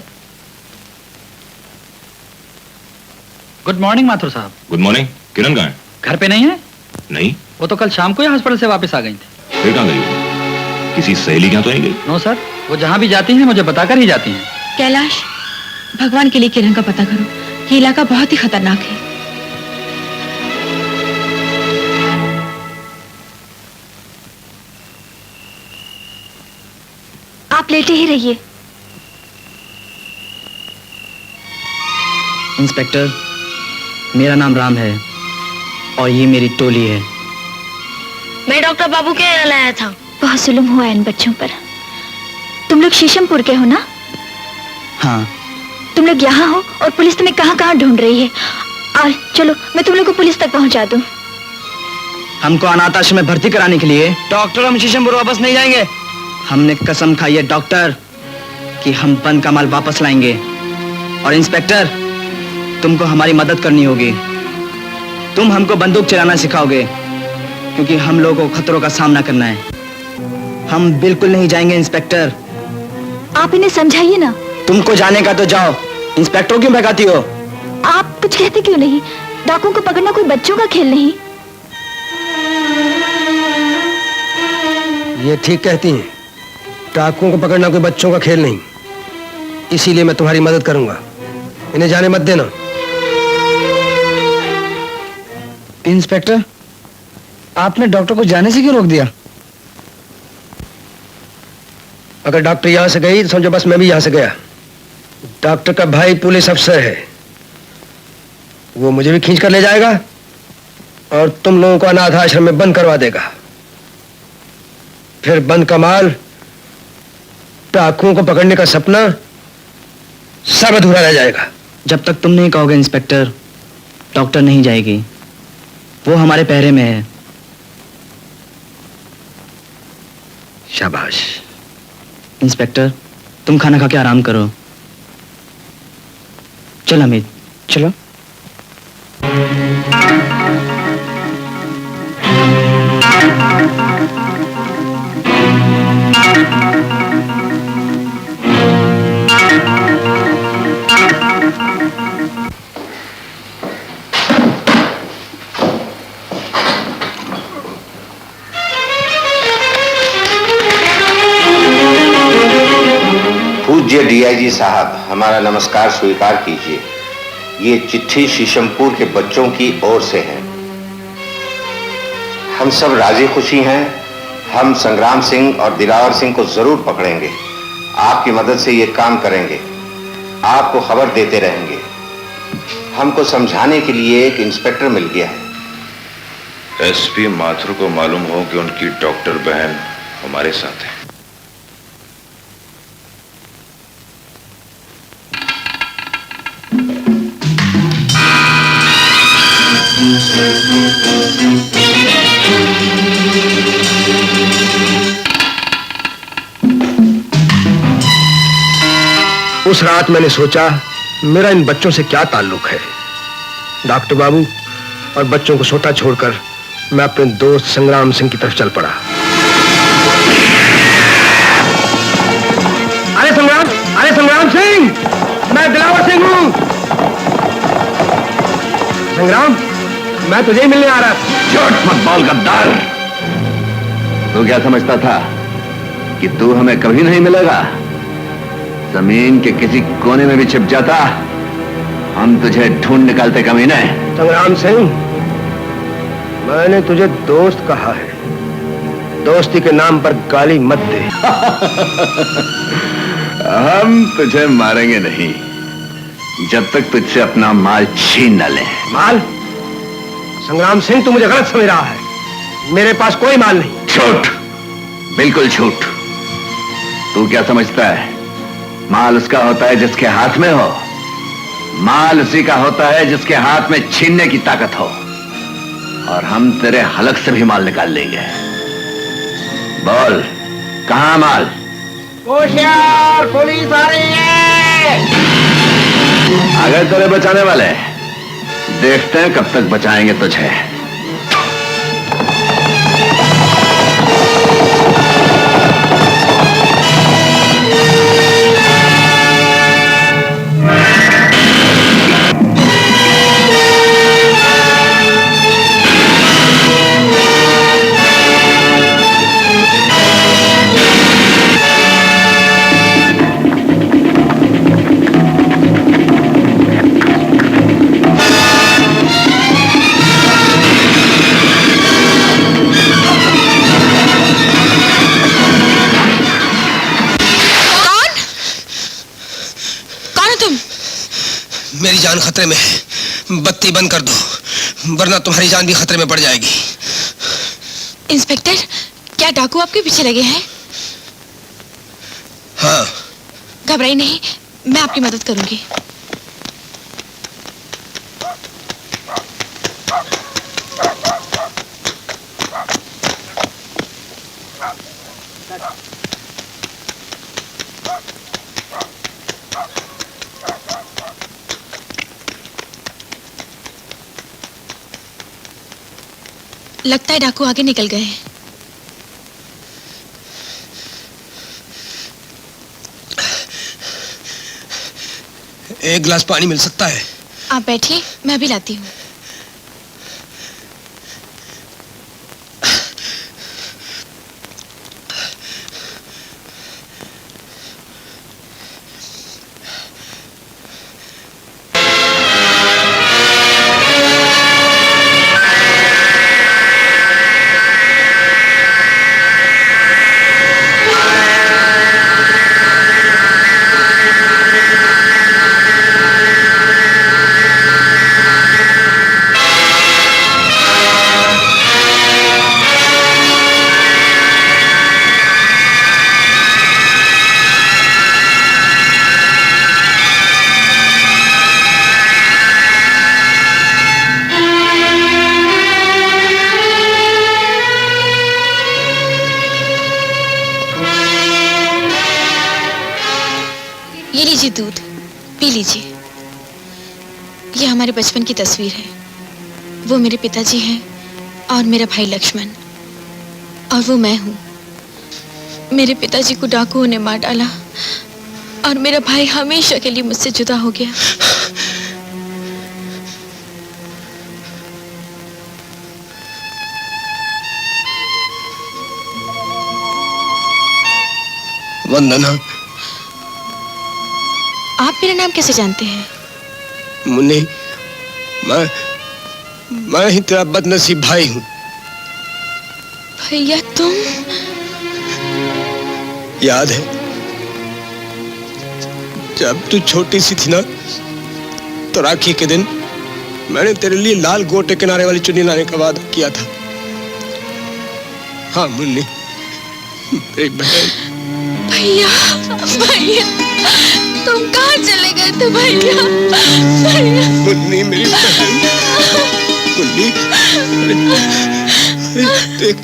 गुड मॉर्निंग माथुर साहब। Good morning. किरण कहाँ है? घर पे नहीं है? नहीं। वो तो कल शाम को ही हॉस्पिटल से वापस आ गई थी। फिर कहाँ गई वो? किसी सहेली के यहाँ तो नहीं गई? नो सर, वो जहाँ भी जाती हैं मुझे बताकर ही जाती हैं। कैलाश, भगवान के लिए किरण का पता करो, ये इलाका बहुत ही खतरनाक है। आप लेटे ही रहिए। इंस्पेक्टर, मेरा नाम राम है और ये मेरी टोली है। मैं डॉक्टर बाबू के यहाँ लाया था। बहुत जुल्म हुआ इन बच्चों पर। तुम लोग शीशमपुर के हो ना? हाँ। तुम लोग यहाँ हो और पुलिस तुम्हें कहाँ कहाँ ढूंढ रही है। और चलो मैं तुम लोग को पुलिस तक पहुँचा दूँ। हमको अनाथ आश्रम में भर्ती कराने के लिए। डॉक्टर, हम शीशमपुर वापस नहीं जाएंगे। हमने कसम खाई है डॉक्टर कि हम बंद का माल वापस लाएंगे। और इंस्पेक्टर, तुमको हमारी मदद करनी होगी। तुम हमको बंदूक चलाना सिखाओगे क्योंकि हम लोगों को खतरों का सामना करना है। हम बिल्कुल नहीं जाएंगे इंस्पेक्टर। आप इन्हें समझाइए ना। तुमको जाने का तो जाओ, इंस्पेक्टर क्यों भगाती हो? आप कुछ कहते क्यों नहीं? डाकुओं को पकड़ना कोई बच्चों का खेल नहीं। ये ठीक कहती हैं। डाकुओं को पकड़ना कोई बच्चों का खेल नहीं। इसीलिए मैं तुम्हारी मदद करूंगा। इन्हें जाने मत देना। इंस्पेक्टर, आपने डॉक्टर को जाने से क्यों रोक दिया? अगर डॉक्टर यहां से गई तो समझो बस मैं भी यहां से गया। डॉक्टर का भाई पुलिस अफसर है, वो मुझे भी खींच कर ले जाएगा और तुम लोगों को अनाथ आश्रम में बंद करवा देगा। फिर बंद का माल, डाकुओं को पकड़ने का सपना सब अधूरा रह जाएगा। जब तक तुम नहीं कहोगे इंस्पेक्टर, डॉक्टर नहीं जाएगी। वो हमारे पहरे में है। शाबाश। इंस्पेक्टर, तुम खाना खा के आराम करो। चल अमित, चलो। पूज्य डीआईजी साहब, हमारा नमस्कार स्वीकार कीजिए। ये चिट्ठी शीशमपुर के बच्चों की ओर से है। हम सब राजी खुशी हैं। हम संग्राम सिंह और दिलावर सिंह को जरूर पकड़ेंगे। आपकी मदद से ये काम करेंगे। आपको खबर देते रहेंगे। हमको समझाने के लिए एक इंस्पेक्टर मिल गया है। एसपी माथुर को मालूम हो कि उनकी डॉक्टर बहन हमारे साथ है। उस रात मैंने सोचा मेरा इन बच्चों से क्या ताल्लुक है। डॉक्टर बाबू और बच्चों को सोता छोड़कर मैं अपने दोस्त संग्राम सिंह की तरफ चल पड़ा। अरे संग्राम सिंह, मैं दिलावर सिंह हूं। संग्राम, मैं तुझे ही मिलने आ रहा था। झूठ मत बोल गद्दार। तू क्या समझता था कि तू हमें कभी नहीं मिलेगा? जमीन के किसी कोने में भी छिप जाता, हम तुझे ढूंढ निकालते कमीने। संग्राम सिंह, मैंने तुझे दोस्त कहा है। दोस्ती के नाम पर गाली मत दे। हम तुझे मारेंगे नहीं जब तक तुझसे अपना माल छीन न ले। माल? संग्राम सिंह, तू मुझे गलत समझ रहा है। मेरे पास कोई माल नहीं। झूठ, बिल्कुल झूठ। तू क्या समझता है माल उसका होता है जिसके हाथ में हो? माल उसी का होता है जिसके हाथ में छीनने की ताकत हो। और हम तेरे हलक से भी माल निकाल लेंगे। बोल, कहां माल? होशियार, पुलिस आ रही है। आ गए तेरे बचाने वाले। देखते हैं कब तक बचाएंगे तुझे। मेरी जान खतरे में है। बत्ती बंद कर दो, वरना तुम्हारी जान भी खतरे में पड़ जाएगी। इंस्पेक्टर, क्या डाकू आपके पीछे लगे हैं? हाँ। घबराइए नहीं, मैं आपकी मदद करूंगी। लगता है डाकू आगे निकल गए हैं। एक गिलास पानी मिल सकता है? आप बैठिए, मैं अभी लाती हूँ। लीजिए दूध, पी लीजिए। ये हमारे बचपन की तस्वीर है। वो मेरे पिताजी हैं और मेरा भाई लक्ष्मण, और वो मैं हूँ। मेरे पिताजी को डाकुओं ने मार डाला और मेरा भाई हमेशा के लिए मुझसे जुदा हो गया। वंदना, आप मेरा नाम कैसे जानते हैं? मुन्नी, मैं ही तेरा बदनसीब भाई हूँ। भैया तुम? याद है जब तू छोटी सी थी ना, तो राखी के दिन मैंने तेरे लिए लाल गोटे किनारे वाली चुन्नी लाने का वादा किया था। हाँ मुन्नी, मेरी बहन। भैया, भैया तुम कहाँ चले गए थे भैया? मुन्नी मेरी बहन, मुन्नी देख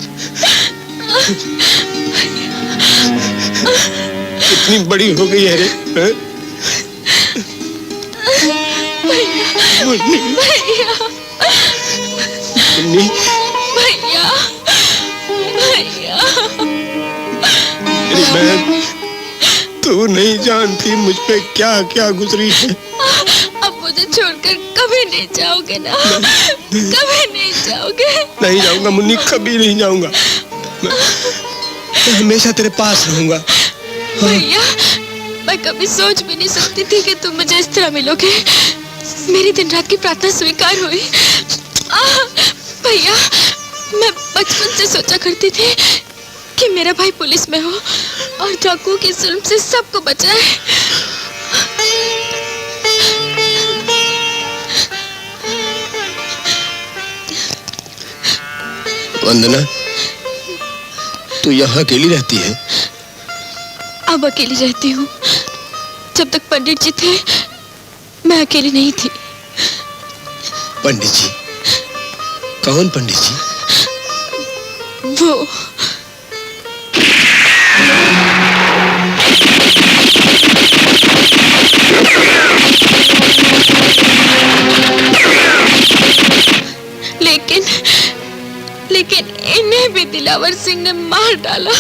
कितनी बड़ी हो गई है रे। मुन्नी, भैया, मुन्नी, भैया, भैया, मेरी बहन, तू नहीं जानती मुझ पे क्या क्या गुजरी है। अब मुझे छोड़कर कभी नहीं जाओगे ना? कभी नहीं जाओगे? नहीं जाऊंगा मुन्नी, कभी नहीं जाऊंगा। मैं हमेशा तेरे पास रहूंगा। भैया, मैं कभी सोच भी नहीं सकती थी कि तुम मुझे इस तरह मिलोगे। मेरी दिन रात की प्रार्थना स्वीकार हुई। भैया, मैं बचपन से सोचा करती थी कि मेरा भाई पुलिस में हो और डाकुओं की जुल्म से सबको बचाए। वंदना, तू यहाँ अकेली रहती है? अब अकेली रहती हूँ। जब तक पंडित जी थे मैं अकेली नहीं थी। पंडित जी? कौन पंडित जी? वो लेकिन इन्हें भी दिलावर सिंह ने मार डाला।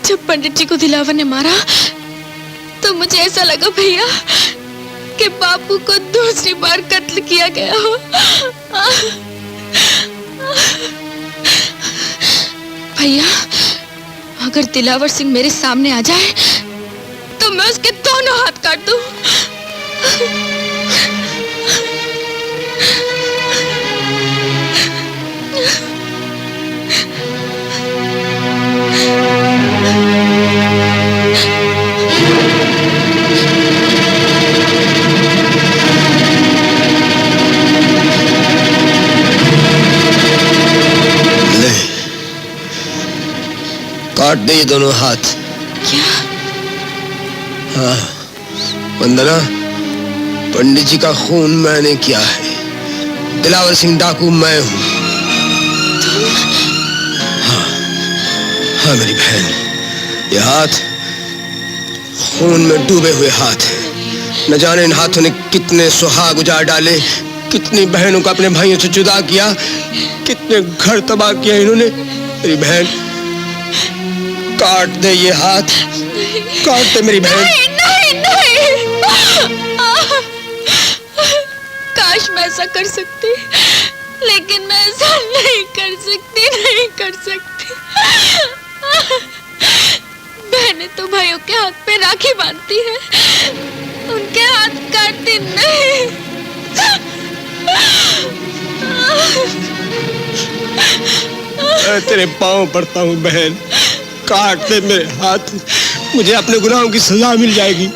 जब पंडित जी को दिलावर ने मारा तो मुझे ऐसा लगा भैया कि बापू को दूसरी बार कत्ल किया गया हो। भैया, अगर दिलावर सिंह मेरे सामने आ जाए तो मैं उसके दोनों हाथ काट दूं। काट दे ये दोनों हाथ। क्या? हाँ वंदना, पंडित जी का खून मैंने किया है। दिलावर सिंह डाकू मैं हूँ। हाँ, हाँ मेरी बहन, ये हाथ खून में डूबे हुए हाथ हैं। न जाने इन हाथों ने कितने सुहाग उजाड़ डाले, कितनी बहनों को अपने भाइयों से जुदा किया, कितने घर तबाह किया इन्होंने। मेरी बहन, काट दे ये हाथ, काट दे मेरी बहन। नहीं, नहीं, नहीं। काश मैं ऐसा कर सकती, लेकिन मैं ऐसा नहीं कर सकती, नहीं कर सकती। बहनें तो भाइयों के हाथ पे राखी बांधती है, उनके हाथ काटती नहीं। तेरे पांव पड़ता हूँ बहन, काट दे मेरे हाथ। मुझे अपने गुनाहों की सजा मिल जाएगी,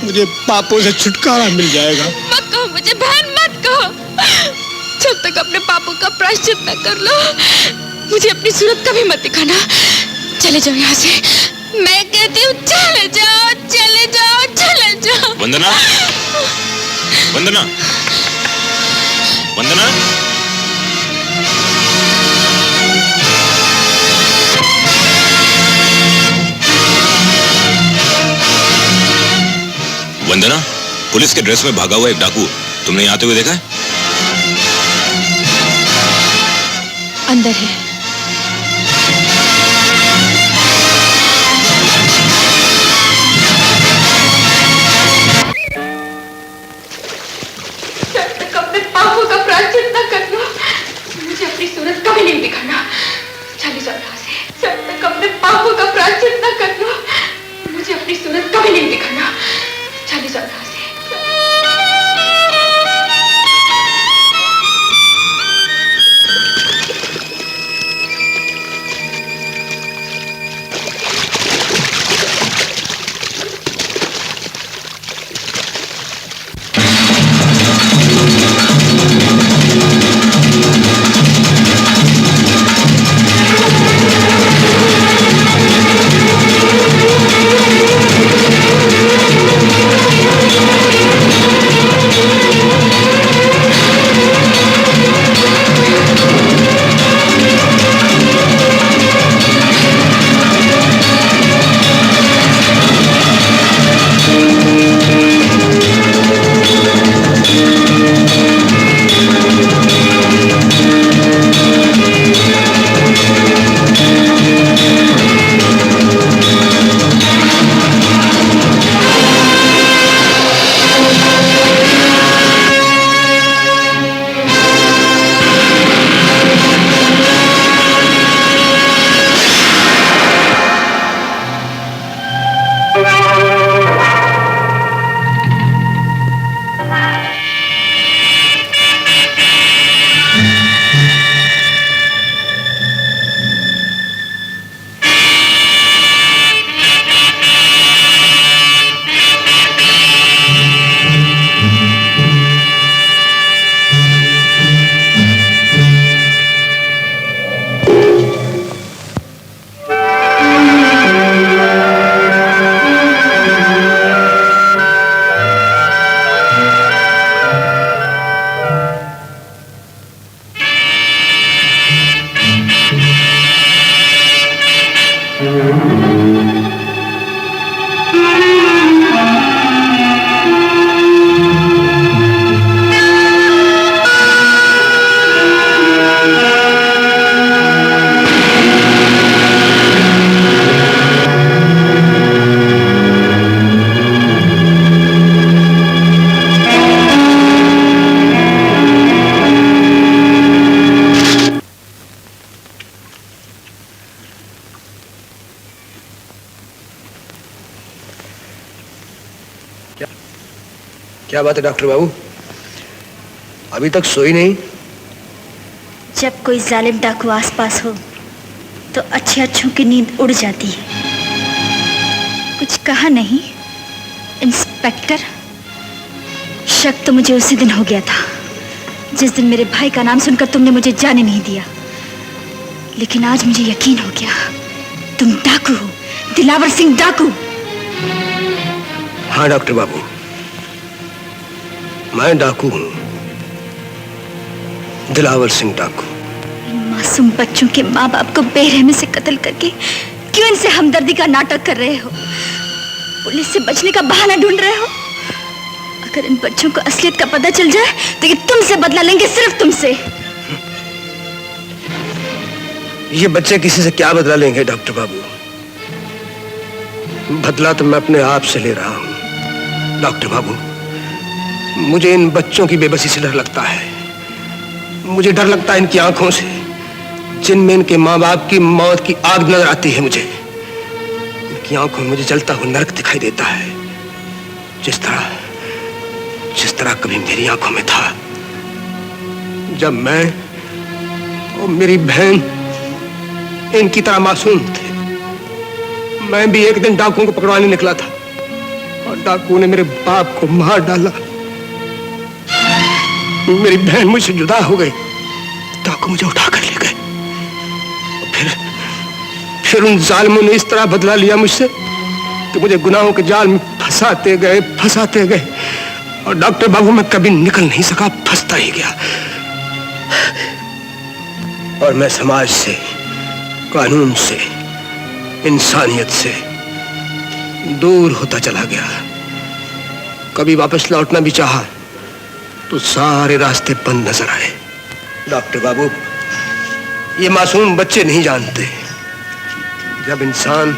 मुझे पापों से छुटकारा मिल जाएगा। मत कहो मुझे बहन, मत कहो। जब तक अपने पापों का प्रायश्चित न कर लो, मुझे अपनी सूरत कभी मत दिखाना। चले जाओ यहाँ से, मैं कहती हूँ चले जाओ, चले जाओ, चले जाओ। वंदना, वंदना, वंदना। वंदना, पुलिस के ड्रेस में भागा हुआ एक डाकू तुमने यहाँ आते हुए देखा है? अंदर है। जब तक अपने पापों का प्रायश्चित न कर लो, मुझे अपनी सूरत कभी नहीं दिखाना। चली जाओ यहाँ से। जब तक अपने पापों का प्रायश्चित न कर लो, मुझे अपनी सूरत कभी नहीं दिखाना। चली जाओ यहाँ से। क्या बात है डॉक्टर बाबू, अभी तक सोई नहीं? जब कोई जालिम डाकू आसपास हो तो अच्छे अच्छों की नींद उड़ जाती है। कुछ कहा नहीं इंस्पेक्टर? शक तो मुझे उसी दिन हो गया था जिस दिन मेरे भाई का नाम सुनकर तुमने मुझे जाने नहीं दिया, लेकिन आज मुझे यकीन हो गया तुम डाकू हो, दिलावर सिंह डाकू। हाँ डॉक्टर बाबू, मैं डाकू हूं, दिलावर सिंह डाकू। इन मासूम बच्चों के माँ बाप को बेरहमी से कत्ल करके क्यों इनसे हमदर्दी का नाटक कर रहे हो? पुलिस से बचने का बहाना ढूंढ रहे हो? अगर इन बच्चों को असलियत का पता चल जाए तो ये तुमसे बदला लेंगे, सिर्फ तुमसे। ये बच्चे किसी से क्या बदला लेंगे डॉक्टर बाबू? बदला तो मैं अपने आप से ले रहा हूं डॉक्टर बाबू। मुझे इन बच्चों की बेबसी से डर लगता है। मुझे डर लगता है इनकी आंखों से, जिनमें इनके माँ बाप की मौत की आग नजर आती है। मुझे इनकी आंखों में मुझे जलता हुआ नरक दिखाई देता है, जिस तरह कभी मेरी आंखों में था जब मैं और मेरी बहन इनकी तरह मासूम थे। मैं भी एक दिन डाकुओं को पकड़वाने निकला था और डाकुओं ने मेरे बाप को मार डाला। मेरी बहन मुझसे जुदा हो गई, डाकू मुझे उठाकर ले गए। फिर उन जालिमों ने इस तरह बदला लिया मुझसे कि मुझे गुनाहों के जाल में फंसाते गए और डॉक्टर बाबू मैं कभी निकल नहीं सका, फंसता ही गया। और मैं समाज से, कानून से, इंसानियत से दूर होता चला गया। कभी वापस लौटना भी चाहा तो सारे रास्ते बंद नजर आए। डॉक्टर बाबू, ये मासूम बच्चे नहीं जानते, जब इंसान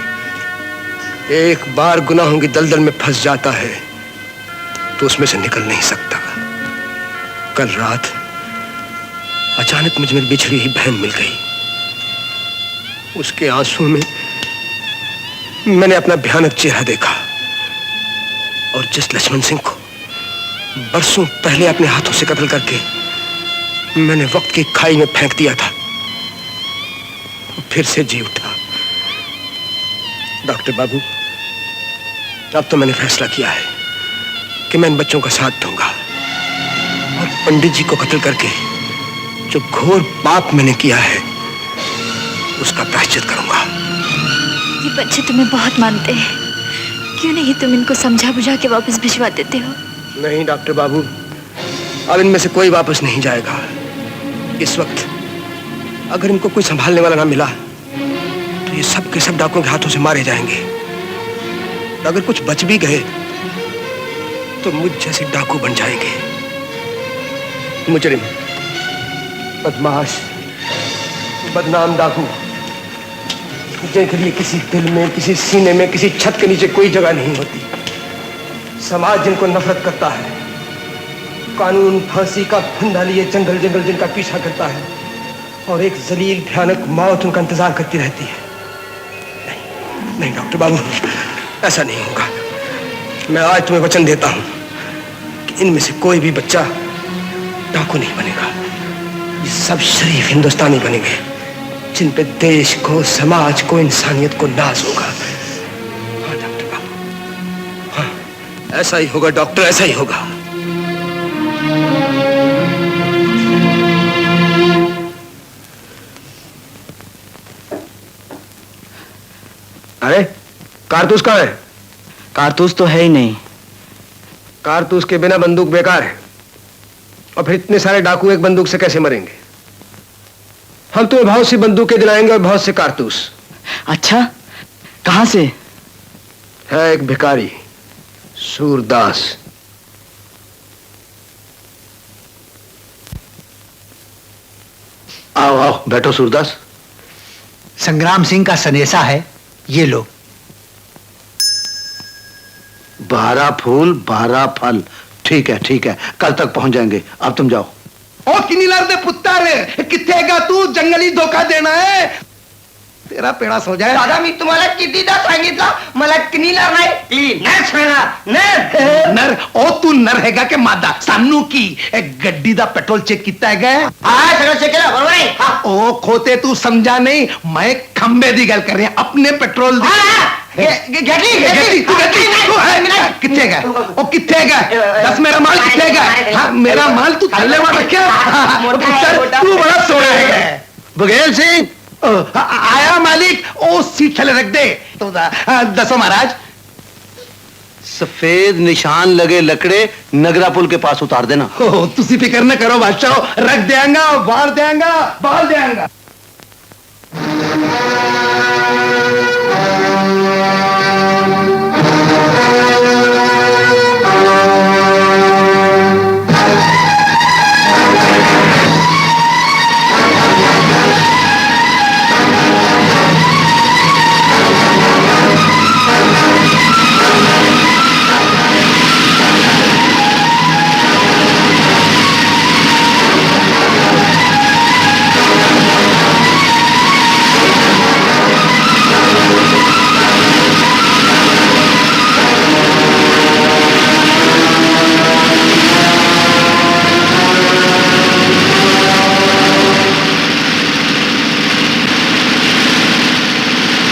एक बार गुनाहों की दलदल में फंस जाता है तो उसमें से निकल नहीं सकता। कल रात अचानक मुझे मेरी बिछड़ी हुई बहन मिल गई। उसके आंसू में मैंने अपना भयानक चेहरा देखा और जिस लक्ष्मण सिंह को बरसों पहले अपने हाथों से कत्ल करके मैंने वक्त की खाई में फेंक दिया था, फिर से जी उठा। डॉक्टर बाबू, अब तो मैंने फैसला किया है कि मैं इन बच्चों का साथ दूंगा और पंडित जी को कत्ल करके जो घोर पाप मैंने किया है उसका प्रायश्चित करूंगा। ये बच्चे तुम्हें बहुत मानते हैं, क्यों नहीं तुम इनको समझा बुझा के वापस भिजवा देते हो? नहीं डॉक्टर बाबू, अब इनमें से कोई वापस नहीं जाएगा। इस वक्त अगर इनको कोई संभालने वाला ना मिला तो ये सब के सब डाकुओं के हाथों से मारे जाएंगे। अगर कुछ बच भी गए तो मुझ जैसे डाकू बन जाएंगे। मुजरिम, बदमाश, बदनाम डाकू, जिनके लिए किसी दिल में, किसी सीने में, किसी छत के नीचे कोई जगह नहीं होती। समाज जिनको नफरत करता है, कानून फांसी का फंदा लिए जंगल जंगल जिनका पीछा करता है और एक जलील भयानक मौत उनका इंतजार करती रहती है। नहीं, नहीं डॉक्टर बाबू, ऐसा नहीं होगा। मैं आज तुम्हें वचन देता हूं कि इनमें से कोई भी बच्चा डाकू नहीं बनेगा। ये सब शरीफ हिंदुस्तानी बनेंगे जिन पे देश को, समाज को, इंसानियत को नाज होगा। हाँ डॉक्टर बाबू, हाँ ऐसा ही होगा डॉक्टर, ऐसा ही होगा। अरे कारतूस कहाँ है? कारतूस तो है ही नहीं। कारतूस के बिना बंदूक बेकार है, और फिर इतने सारे डाकू एक बंदूक से कैसे मरेंगे? हम तुम्हें बहुत सी बंदूकें दिलाएंगे और बहुत से कारतूस। अच्छा, कहां से? है एक भिखारी, सूरदास। आओ आओ, बैठो सूरदास। संग्राम सिंह का सनेसा है, ये लो। 12 फूल 12 फल। ठीक है ठीक है, कल तक पहुंच जाएंगे। अब तुम जाओ। ओ किनीलार दे पुत्तर, किथेगा तू? जंगली धोखा देना है, तेरा पेड़ा सो जाए। दादा मी तुम्हाला कितीदा सांगितलं, मला किनीलार नाही क्लीन नर नर ओ तू नर हैगा के मादा सानू की गड्डी दा पेट्रोल चेक कितना है गया? हाँ सगळं चेक केलं बरोबर आहे। हाँ। ओ खोते तू समझा नहीं, मैं खंबे दी गल कर रही अपने पेट्रोल दी। कितने गए? ओ कितने गए? दस मेरा माल कितने गए? हाँ मेरा माल तू थैले में रखे। तू बड़ा सोना है। बघेल सिंह आया मालिक, ओ सीट थैले रख दे। तो दसो महाराज। सफेद निशान लगे लकड़े नगरा पुल के पास उतार देना। तुसी फिक्र न करो बादशाह, रख देंगा, बाहर देंगा, बाहर देंगा।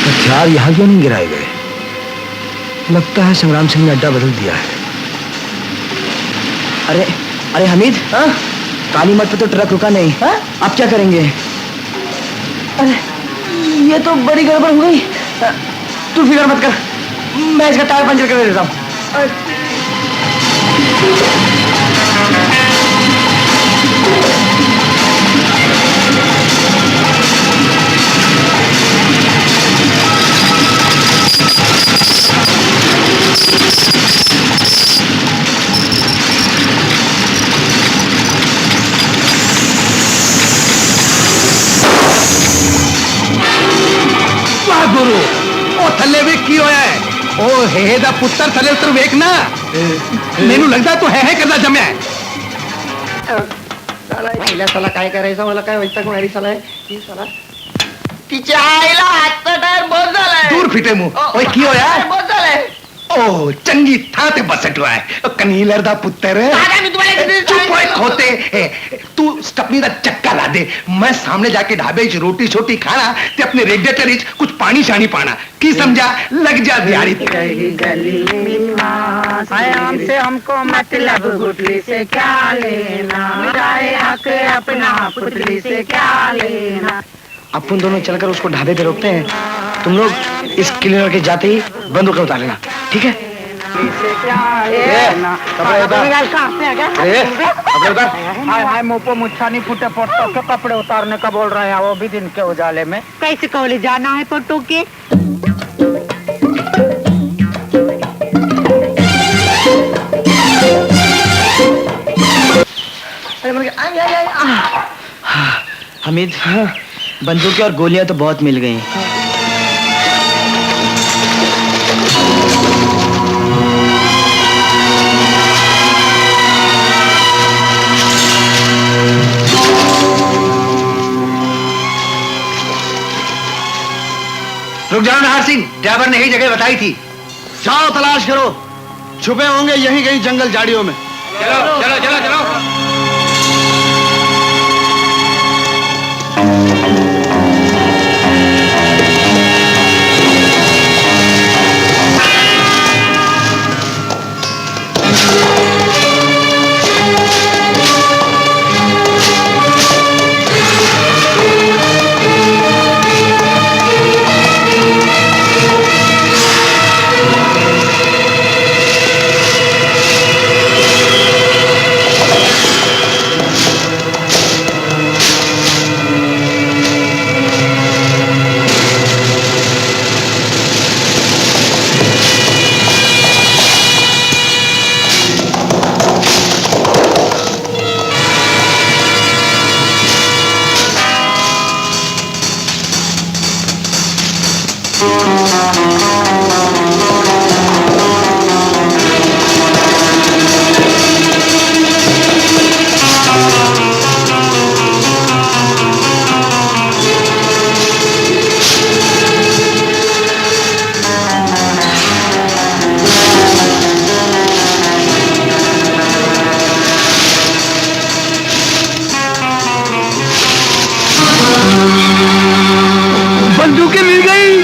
हथियार यहां क्यों नहीं गिराए गए? लगता है संग्राम सिंह ने अड्डा बदल दिया है। अरे अरे हमीद, हाँ? काली मठ पे तो ट्रक रुका नहीं। हाँ? अब क्या करेंगे? अरे ये तो बड़ी गड़बड़ हो गई। तू फिक्र मत कर, मैं इसका टायर पंचर कर देता हूँ। है दा पुत्र थले उतर वेखना मेनू लगदा तू है करदा जम्या है साला पहिला साला काय करायचं मला काय वैताग मारी साला ही साला तिच्या आईला हातचा टायर बस झालाय दूर फिटे मुंह ओए की होया बस झालाय ओ चंगी था ते बसटवा है कनीलर दा पुत्र मी तुम्हाला चुप ओए खोते तू स्टपनी दा चक्का ला दे मैं सामने जाके ढाबे च रोटी छोटी खाना ते अपने रेडिएटर च कुछ पानी शानी पाना की समझा लग जा दिहाड़ी आयाम से हमको मतलब गुटली से क्या लेना मिलाए हक अपना पुतली से क्या लेना। अपन दोनों चलकर उसको ढाबे पे रोकते हैं, तुम लोग इस क्लीनर के जाते ही बंदूक उतार लेना, ठीक है? मुँह मुच्छानी फूटे पट्टों के कपड़े उतारने का बोल रहे हैं, वो भी दिन के उजाले में। कैसे कॉलेज जाना है पट्टों के? हमीद, बंदूकें और गोलियां तो बहुत मिल गई। रुक जाओ नहार सिंह, ड्राइवर ने यही जगह बताई थी। जाओ तलाश करो, छुपे होंगे यहीं कहीं जंगल झाड़ियों में। चलो चलो चलो चलो। बंदूकें मिल गई।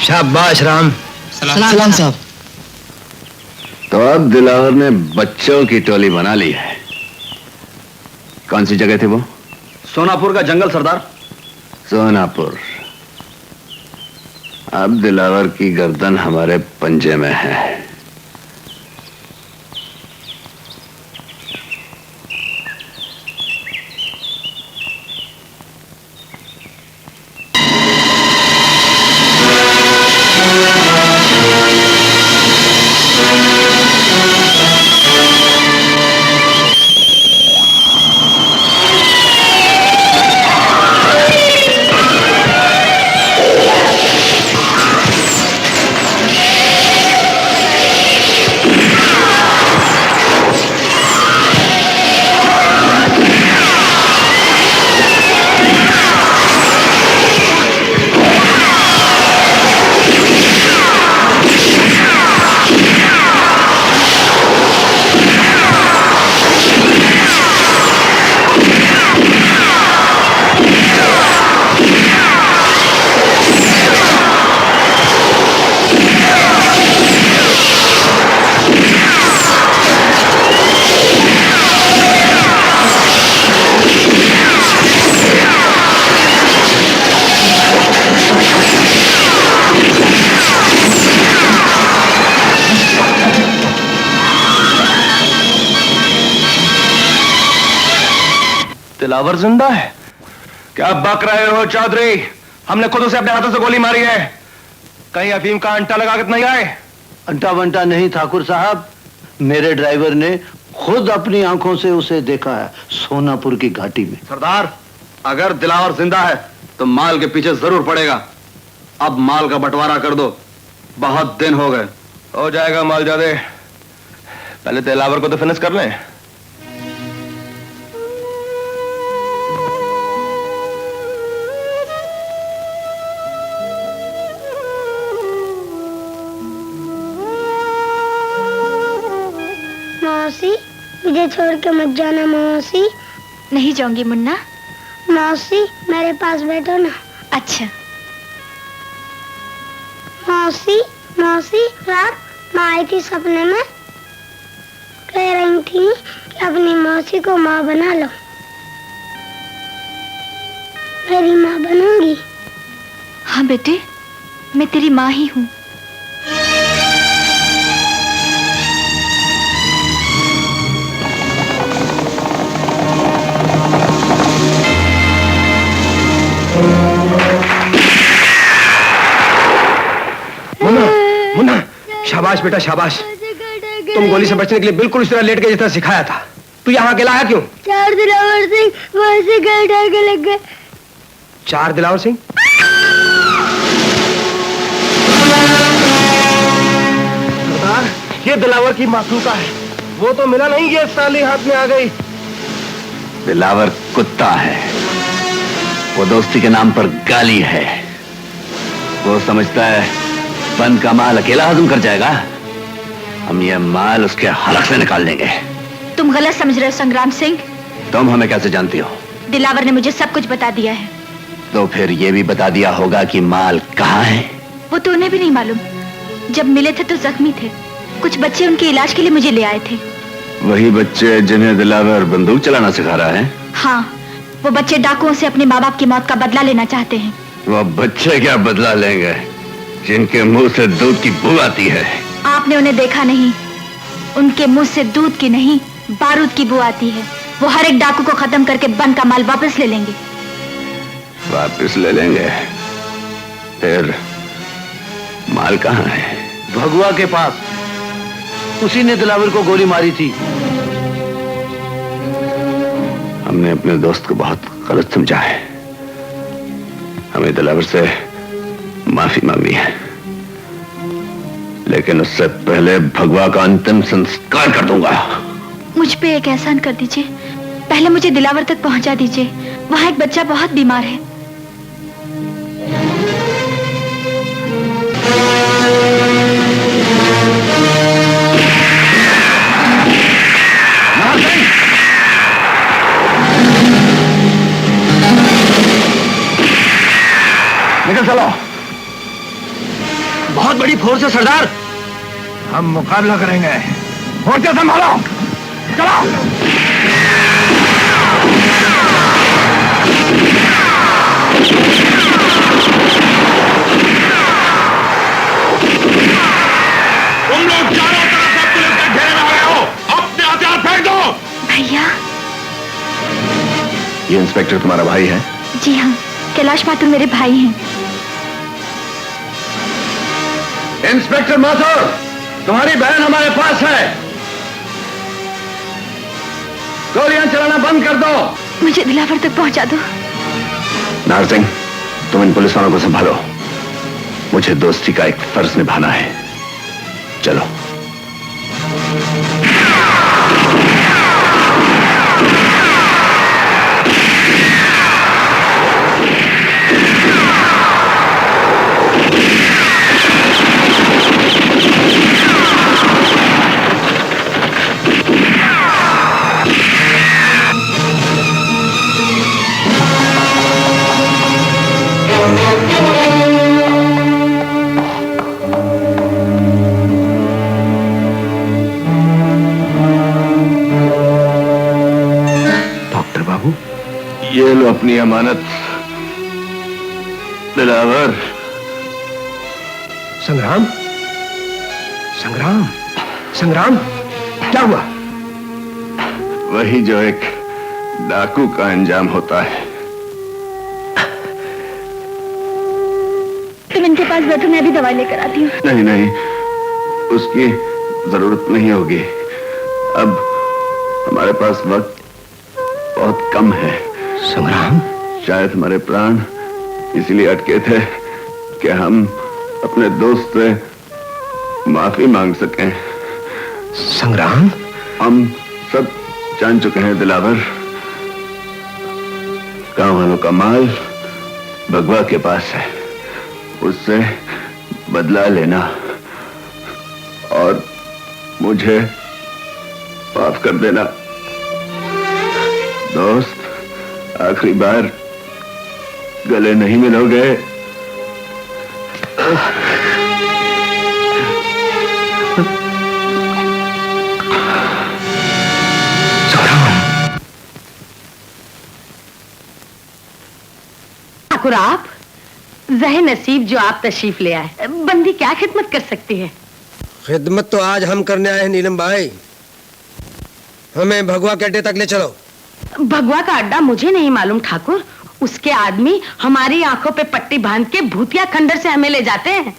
शाबाश राम। सलाम साहब। तो अब दिलावर ने बच्चों की टोली बना ली है। कौन सी जगह थी वो? सोनापुर का जंगल सरदार। सोनापुर। अब दिलावर की गर्दन हमारे पंजे में है। दिलावर जिंदा है? क्या बक रहे हो चौधरी? हमने खुद उसे अपने हाथों से गोली मारी है। कहीं अफीम का अंटा लगा के नहीं आए? अंटा वंटा नहीं ठाकुर साहब, मेरे ड्राइवर ने खुद अपनी आंखों से उसे देखा है सोनापुर की घाटी में। सरदार, अगर दिलावर जिंदा है तो माल के पीछे जरूर पड़ेगा। अब माल का बंटवारा कर दो, बहुत दिन हो गए। हो जाएगा माल ज्यादा, पहले दिलावर को तो फिनिश कर लें। मौसी, मुझे छोड़ के मत जाना मौसी। नहीं जाऊंगी मुन्ना। मौसी, मेरे पास बैठो ना। अच्छा। मौसी, मौसी, रात माँ आई थी सपने में, कह रही थी कि अपनी मौसी को माँ बना लो। मेरी माँ बनूंगी? हाँ बेटे, मैं तेरी माँ ही हूँ। मुन्ना, शाबाश बेटा शाबाश। तुम गोली से बचने के लिए बिल्कुल इस तरह लेट गए जितना सिखाया था। तू यहाँ अकेला आया क्यों? 4 दिलावर सिंह वहां से घर ढाल के लग गए। 4 दिलावर सिंह? सरदार, ये दिलावर की मासूका है। वो तो मिला नहीं, ये साली हाथ में आ गई। दिलावर कुत्ता है, वो दोस्ती के नाम पर गाली है। वो समझता है बंद का माल अकेला हजम कर जाएगा। हम ये माल उसके हलक से निकाल देंगे। तुम गलत समझ रहे हो संग्राम सिंह। तुम हमें कैसे जानती हो? दिलावर ने मुझे सब कुछ बता दिया है। तो फिर ये भी बता दिया होगा कि माल कहाँ है? वो तो उन्हें भी नहीं मालूम। जब मिले थे तो जख्मी थे। कुछ बच्चे उनके इलाज के लिए मुझे ले आए थे। वही बच्चे जिन्हें दिलावर बंदूक चलाना सिखा रहा है? हाँ, वो बच्चे डाकुओं से अपने माँ बाप की मौत का बदला लेना चाहते हैं। वो बच्चे क्या बदला लेंगे जिनके मुंह से दूध की बू आती है? आपने उन्हें देखा नहीं। उनके मुंह से दूध की नहीं, बारूद की बू आती है। वो हर एक डाकू को खत्म करके बंद का माल वापस ले लेंगे। वापस ले लेंगे? फिर माल कहाँ है? भगवा के पास। उसी ने दिलावर को गोली मारी थी। हमने अपने दोस्त को बहुत गलत समझा है। हमें दिलावर से माफी मांगी है, लेकिन उससे पहले भगवा का अंतिम संस्कार कर दूंगा। मुझ पे एक एहसान कर दीजिए, पहले मुझे दिलावर तक पहुंचा दीजिए। वहां एक बच्चा बहुत बीमार है। निकल चलो। बहुत बड़ी फोर्स है सरदार। हम मुकाबला करेंगे। मोर्चा संभालो, चलो। तुम लोग चारों तरफ से पुलिस के घेरे में आ गए हो, अपने हथियार फेंक दो। भैया। ये इंस्पेक्टर तुम्हारा भाई है? जी हाँ, कैलाश माथुर मेरे भाई हैं। इंस्पेक्टर माथुर, तुम्हारी बहन हमारे पास है। गोलियां चलाना बंद कर दो। मुझे दिलावर तक पहुंचा दो। नार सिंह, तुम इन पुलिस वालों को संभालो। मुझे दोस्ती का एक फर्ज निभाना है। चलो। ये लो अपनी अमानत। दिलावर। संग्राम, संग्राम, संग्राम, क्या हुआ? वही जो एक डाकू का अंजाम होता है। तुम इनके पास बैठो, मैं भी दवाई लेकर आती हूँ। नहीं नहीं, उसकी जरूरत नहीं होगी। अब हमारे पास वक्त बहुत कम है। संग्राम, शायद हमारे प्राण इसलिए अटके थे कि हम अपने दोस्त से माफी मांग सकें। संग्राम, हम सब जान चुके हैं दिलावर, गांव वालों का माल भगवा के पास है, उससे बदला लेना और मुझे माफ कर देना। दोस्त, आखिरी बार गले नहीं मिलोगे? ठाकुर, आप जहे नसीब जो आप तशरीफ ले आए। बंदी क्या खिदमत कर सकती है? खिदमत तो आज हम करने आए हैं नीलम भाई। हमें भगवा के अड्डे तक ले चलो। भगवा का अड्डा मुझे नहीं मालूम ठाकुर। उसके आदमी हमारी आंखों पे पट्टी बांध के भूतिया खंडर से हमें ले जाते हैं।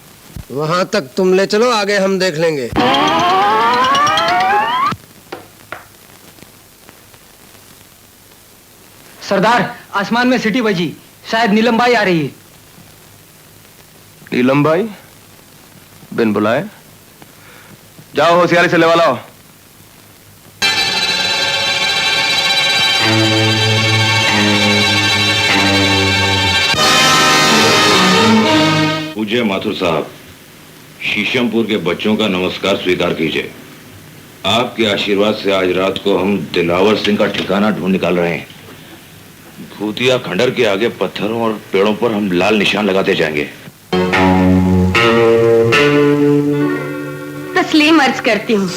वहां तक तुम ले चलो, आगे हम देख लेंगे। सरदार, आसमान में सिटी बजी, शायद नीलम बाई आ रही है। नीलम बाई? बिन बुलाए? जाओ होशियारी से लेवा लाओ। पूज्य माथुर साहब, शीशमपुर के बच्चों का नमस्कार स्वीकार कीजिए। आपके आशीर्वाद से आज रात को हम दिलावर सिंह का ठिकाना ढूंढ निकाल रहे हैं। भूतिया खंडर के आगे पत्थरों और पेड़ों पर हम लाल निशान लगाते जाएंगे। तस्लीम अर्ज करती हूँ।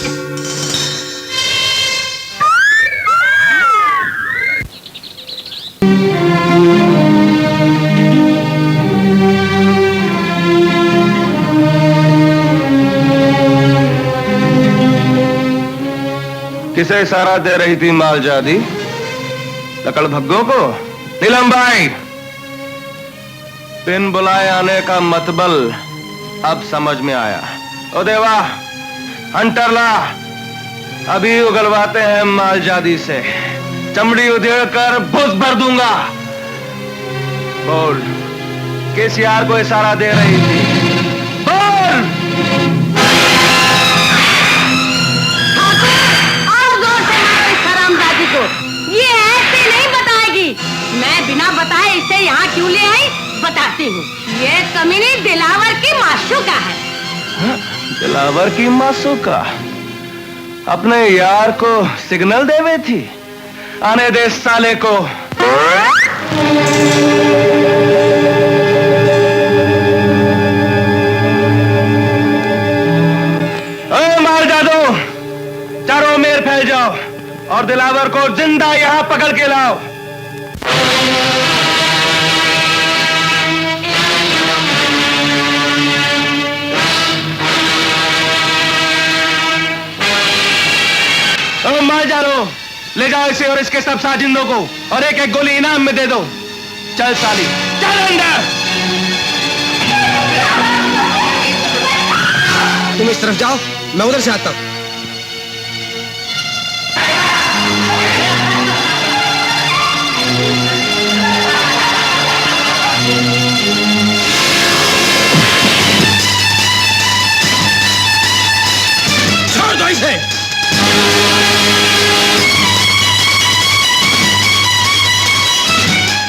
किसे इशारा दे रही थी मालजादी? लकड़ भग्गो को? नीलम भाई, बिन बुलाए आने का मतबल अब समझ में आया। ओ देवा, हंटर ला, अभी उगलवाते हैं मालजादी से, चमड़ी उधेड़ कर भुस भर दूंगा। बोल, किस यार को इशारा दे रही थी? बोल! को ये ऐसे नहीं बताएगी। मैं बिना बताए इसे यहाँ क्यों ले आई बताती हूँ। ये कमीनी दिलावर की माशूका है। दिलावर की माशूका? अपने यार को सिग्नल देवे थी? आने दे साले को। मार जादो, चारों मेर फैल जाओ और दिलावर को जिंदा यहां पकड़ के लाओ। मार जाओ, ले जाओ इसे और इसके सब साजिंदों को और एक एक गोली इनाम में दे दो। चल साली, चल अंदर। तुम इस तरफ जाओ, मैं उधर से आता हूं। छोड़ दो इसे।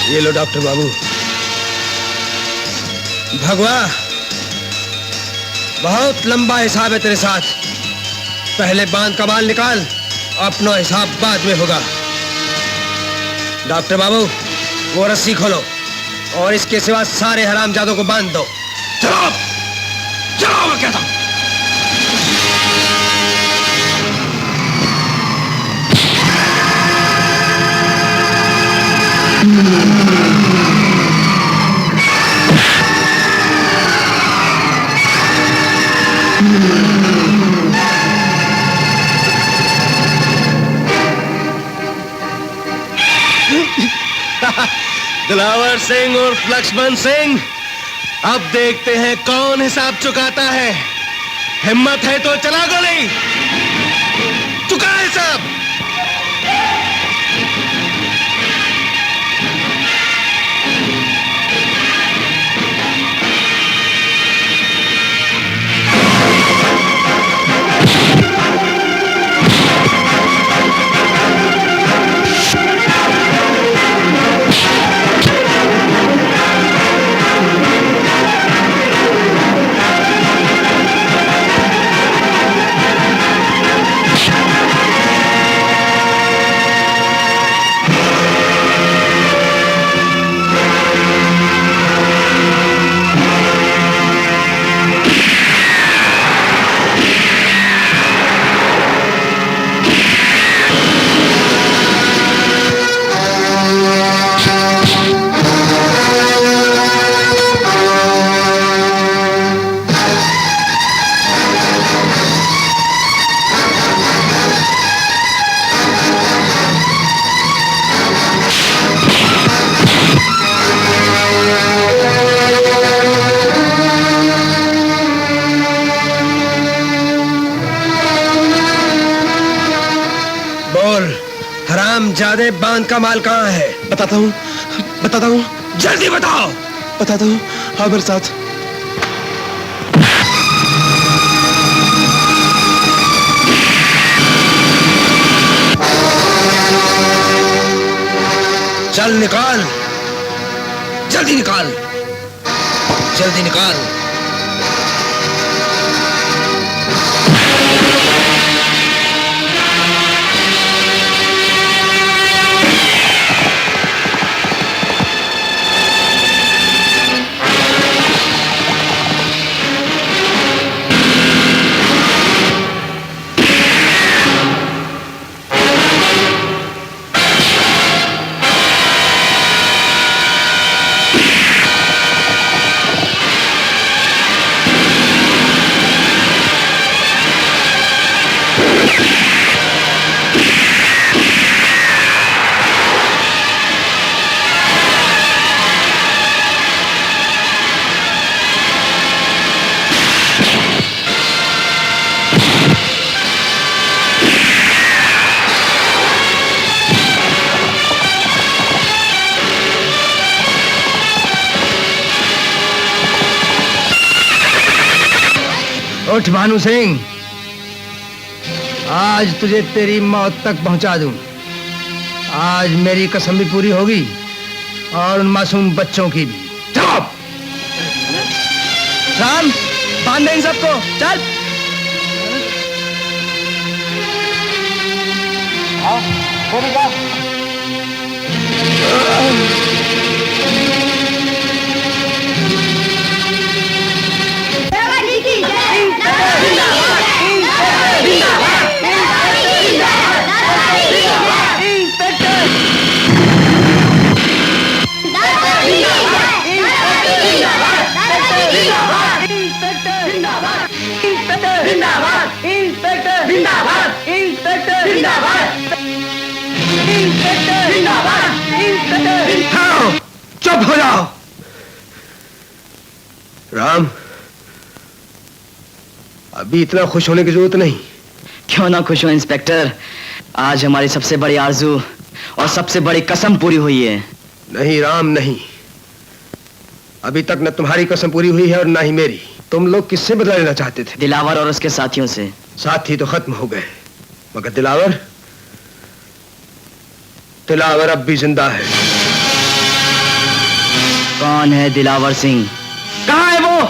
ये लो डॉक्टर बाबू, भगवा, बहुत लंबा हिसाब है तेरे साथ। पहले बांध का बाल निकाल, अपना हिसाब बाद में होगा। डॉक्टर बाबू, वो रस्सी खोलो और इसके सिवा सारे हरामजादों को बांध दो। चलो, चलो, मैं कहता हूं। दिलावर सिंह और लक्ष्मण सिंह, अब देखते हैं कौन हिसाब चुकाता है। हिम्मत है तो चला गोली, चुका हिसाब। हरामजादे बांध का माल कहाँ है? बताता हूँ, जल्दी बताओ। बताता हूँ, आओ मेरे साथ। चल निकाल, जल्दी निकाल, जल्दी निकाल। उठ भानु सिंह, आज तुझे तेरी मौत तक पहुंचा दूं। आज मेरी कसम भी पूरी होगी और उन मासूम बच्चों की भी। चलो राम, बांध दे इन सबको, चल। चुप हो जाओ। राम, अभी इतना खुश होने की जरूरत नहीं। क्यों ना खुश हो इंस्पेक्टर, आज हमारी सबसे बड़ी आरजू और सबसे बड़ी कसम पूरी हुई है। नहीं राम नहीं, अभी तक न तुम्हारी कसम पूरी हुई है और न ही मेरी। तुम लोग किससे बदला लेना चाहते थे? दिलावर और उसके साथियों से। साथी तो खत्म हो गए, मगर दिलावर अब भी जिंदा है। कौन है दिलावर सिंह? कहाँ है वो?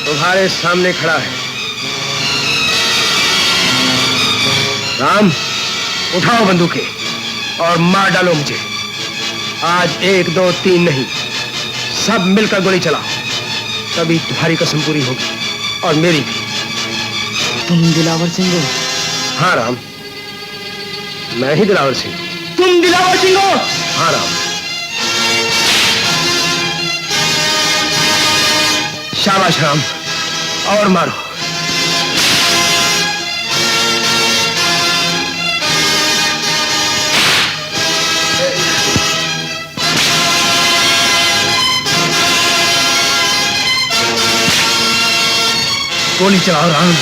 तुम्हारे सामने खड़ा है। राम, उठाओ बंदूकें और मार डालो मुझे। आज 1 2 3 नहीं, सब मिलकर गोली चलाओ, तभी तुम्हारी कसम पूरी होगी और मेरी भी। तुम दिलावर सिंह हो? हाँ राम, मैं ही दिलावर सिंह। तुम दिलावर सिंह हो? हाँ राम। शाबाश राम, और मारो। गोली चलाओ राम।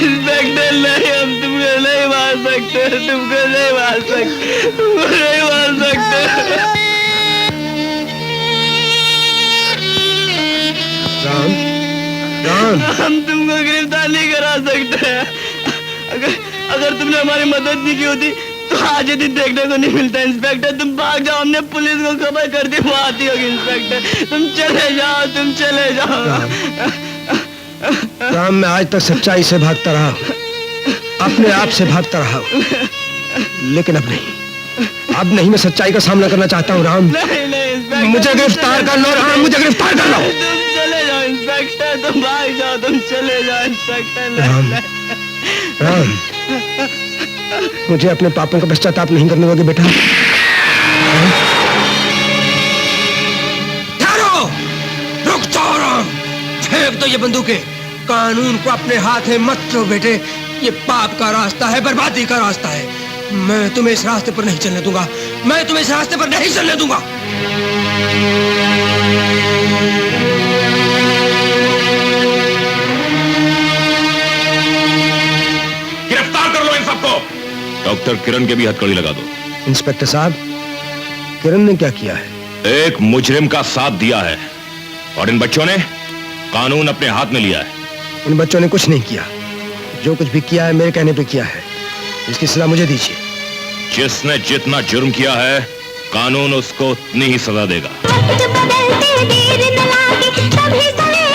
इंस्पेक्टर नहीं, हम तुमको नहीं मार सकते, तुमको नहीं मार सकते, तुमको नहीं मार सकते। राम, राम, हम तुमको गिरफ्तार नहीं करा सकते। अगर तुमने हमारी मदद नहीं की होती तो आज ये दिन देखने को नहीं मिलता। इंस्पेक्टर तुम भाग जाओ, हमने पुलिस को खबर कर दी, वो आती होगी। इंस्पेक्टर तुम चले जाओ, तुम चले जाओ। राम, मैं आज तक सच्चाई से भागता रहा हूँ, अपने आप से भागता रहा हूँ, लेकिन अब नहीं मैं सच्चाई का सामना करना चाहता हूँ। राम, नहीं, मुझे गिरफ्तार कर लो। राम, मुझे गिरफ्तार कर लो। तुम चले जाओ इंस्पेक्टर, तुम भाग जाओ, तुम चले जाओ इंस्पेक्टर। राम, राम, मुझे अपने पापों का पश्चाताप नहीं करने दोगे बेटा? ठहरो, रुक जाओ राम, फेंक दो ये बंदूकें। कानून को अपने हाथ में मत लो बेटे, ये पाप का रास्ता है, बर्बादी का रास्ता है। मैं तुम्हें इस रास्ते पर नहीं चलने दूंगा, मैं तुम्हें इस रास्ते पर नहीं चलने दूंगा। गिरफ्तार कर लो इन सबको। डॉक्टर किरण के भी हथकड़ी लगा दो। इंस्पेक्टर साहब, किरण ने क्या किया है? एक मुजरिम का साथ दिया है और इन बच्चों ने कानून अपने हाथ में लिया है। इन बच्चों ने कुछ नहीं किया, जो कुछ भी किया है मेरे कहने पे किया है। इसकी सजा मुझे दीजिए। जिसने जितना जुर्म किया है कानून उसको उतनी ही सजा देगा। वक्त बदलते देर न लागे, तभी सवेरे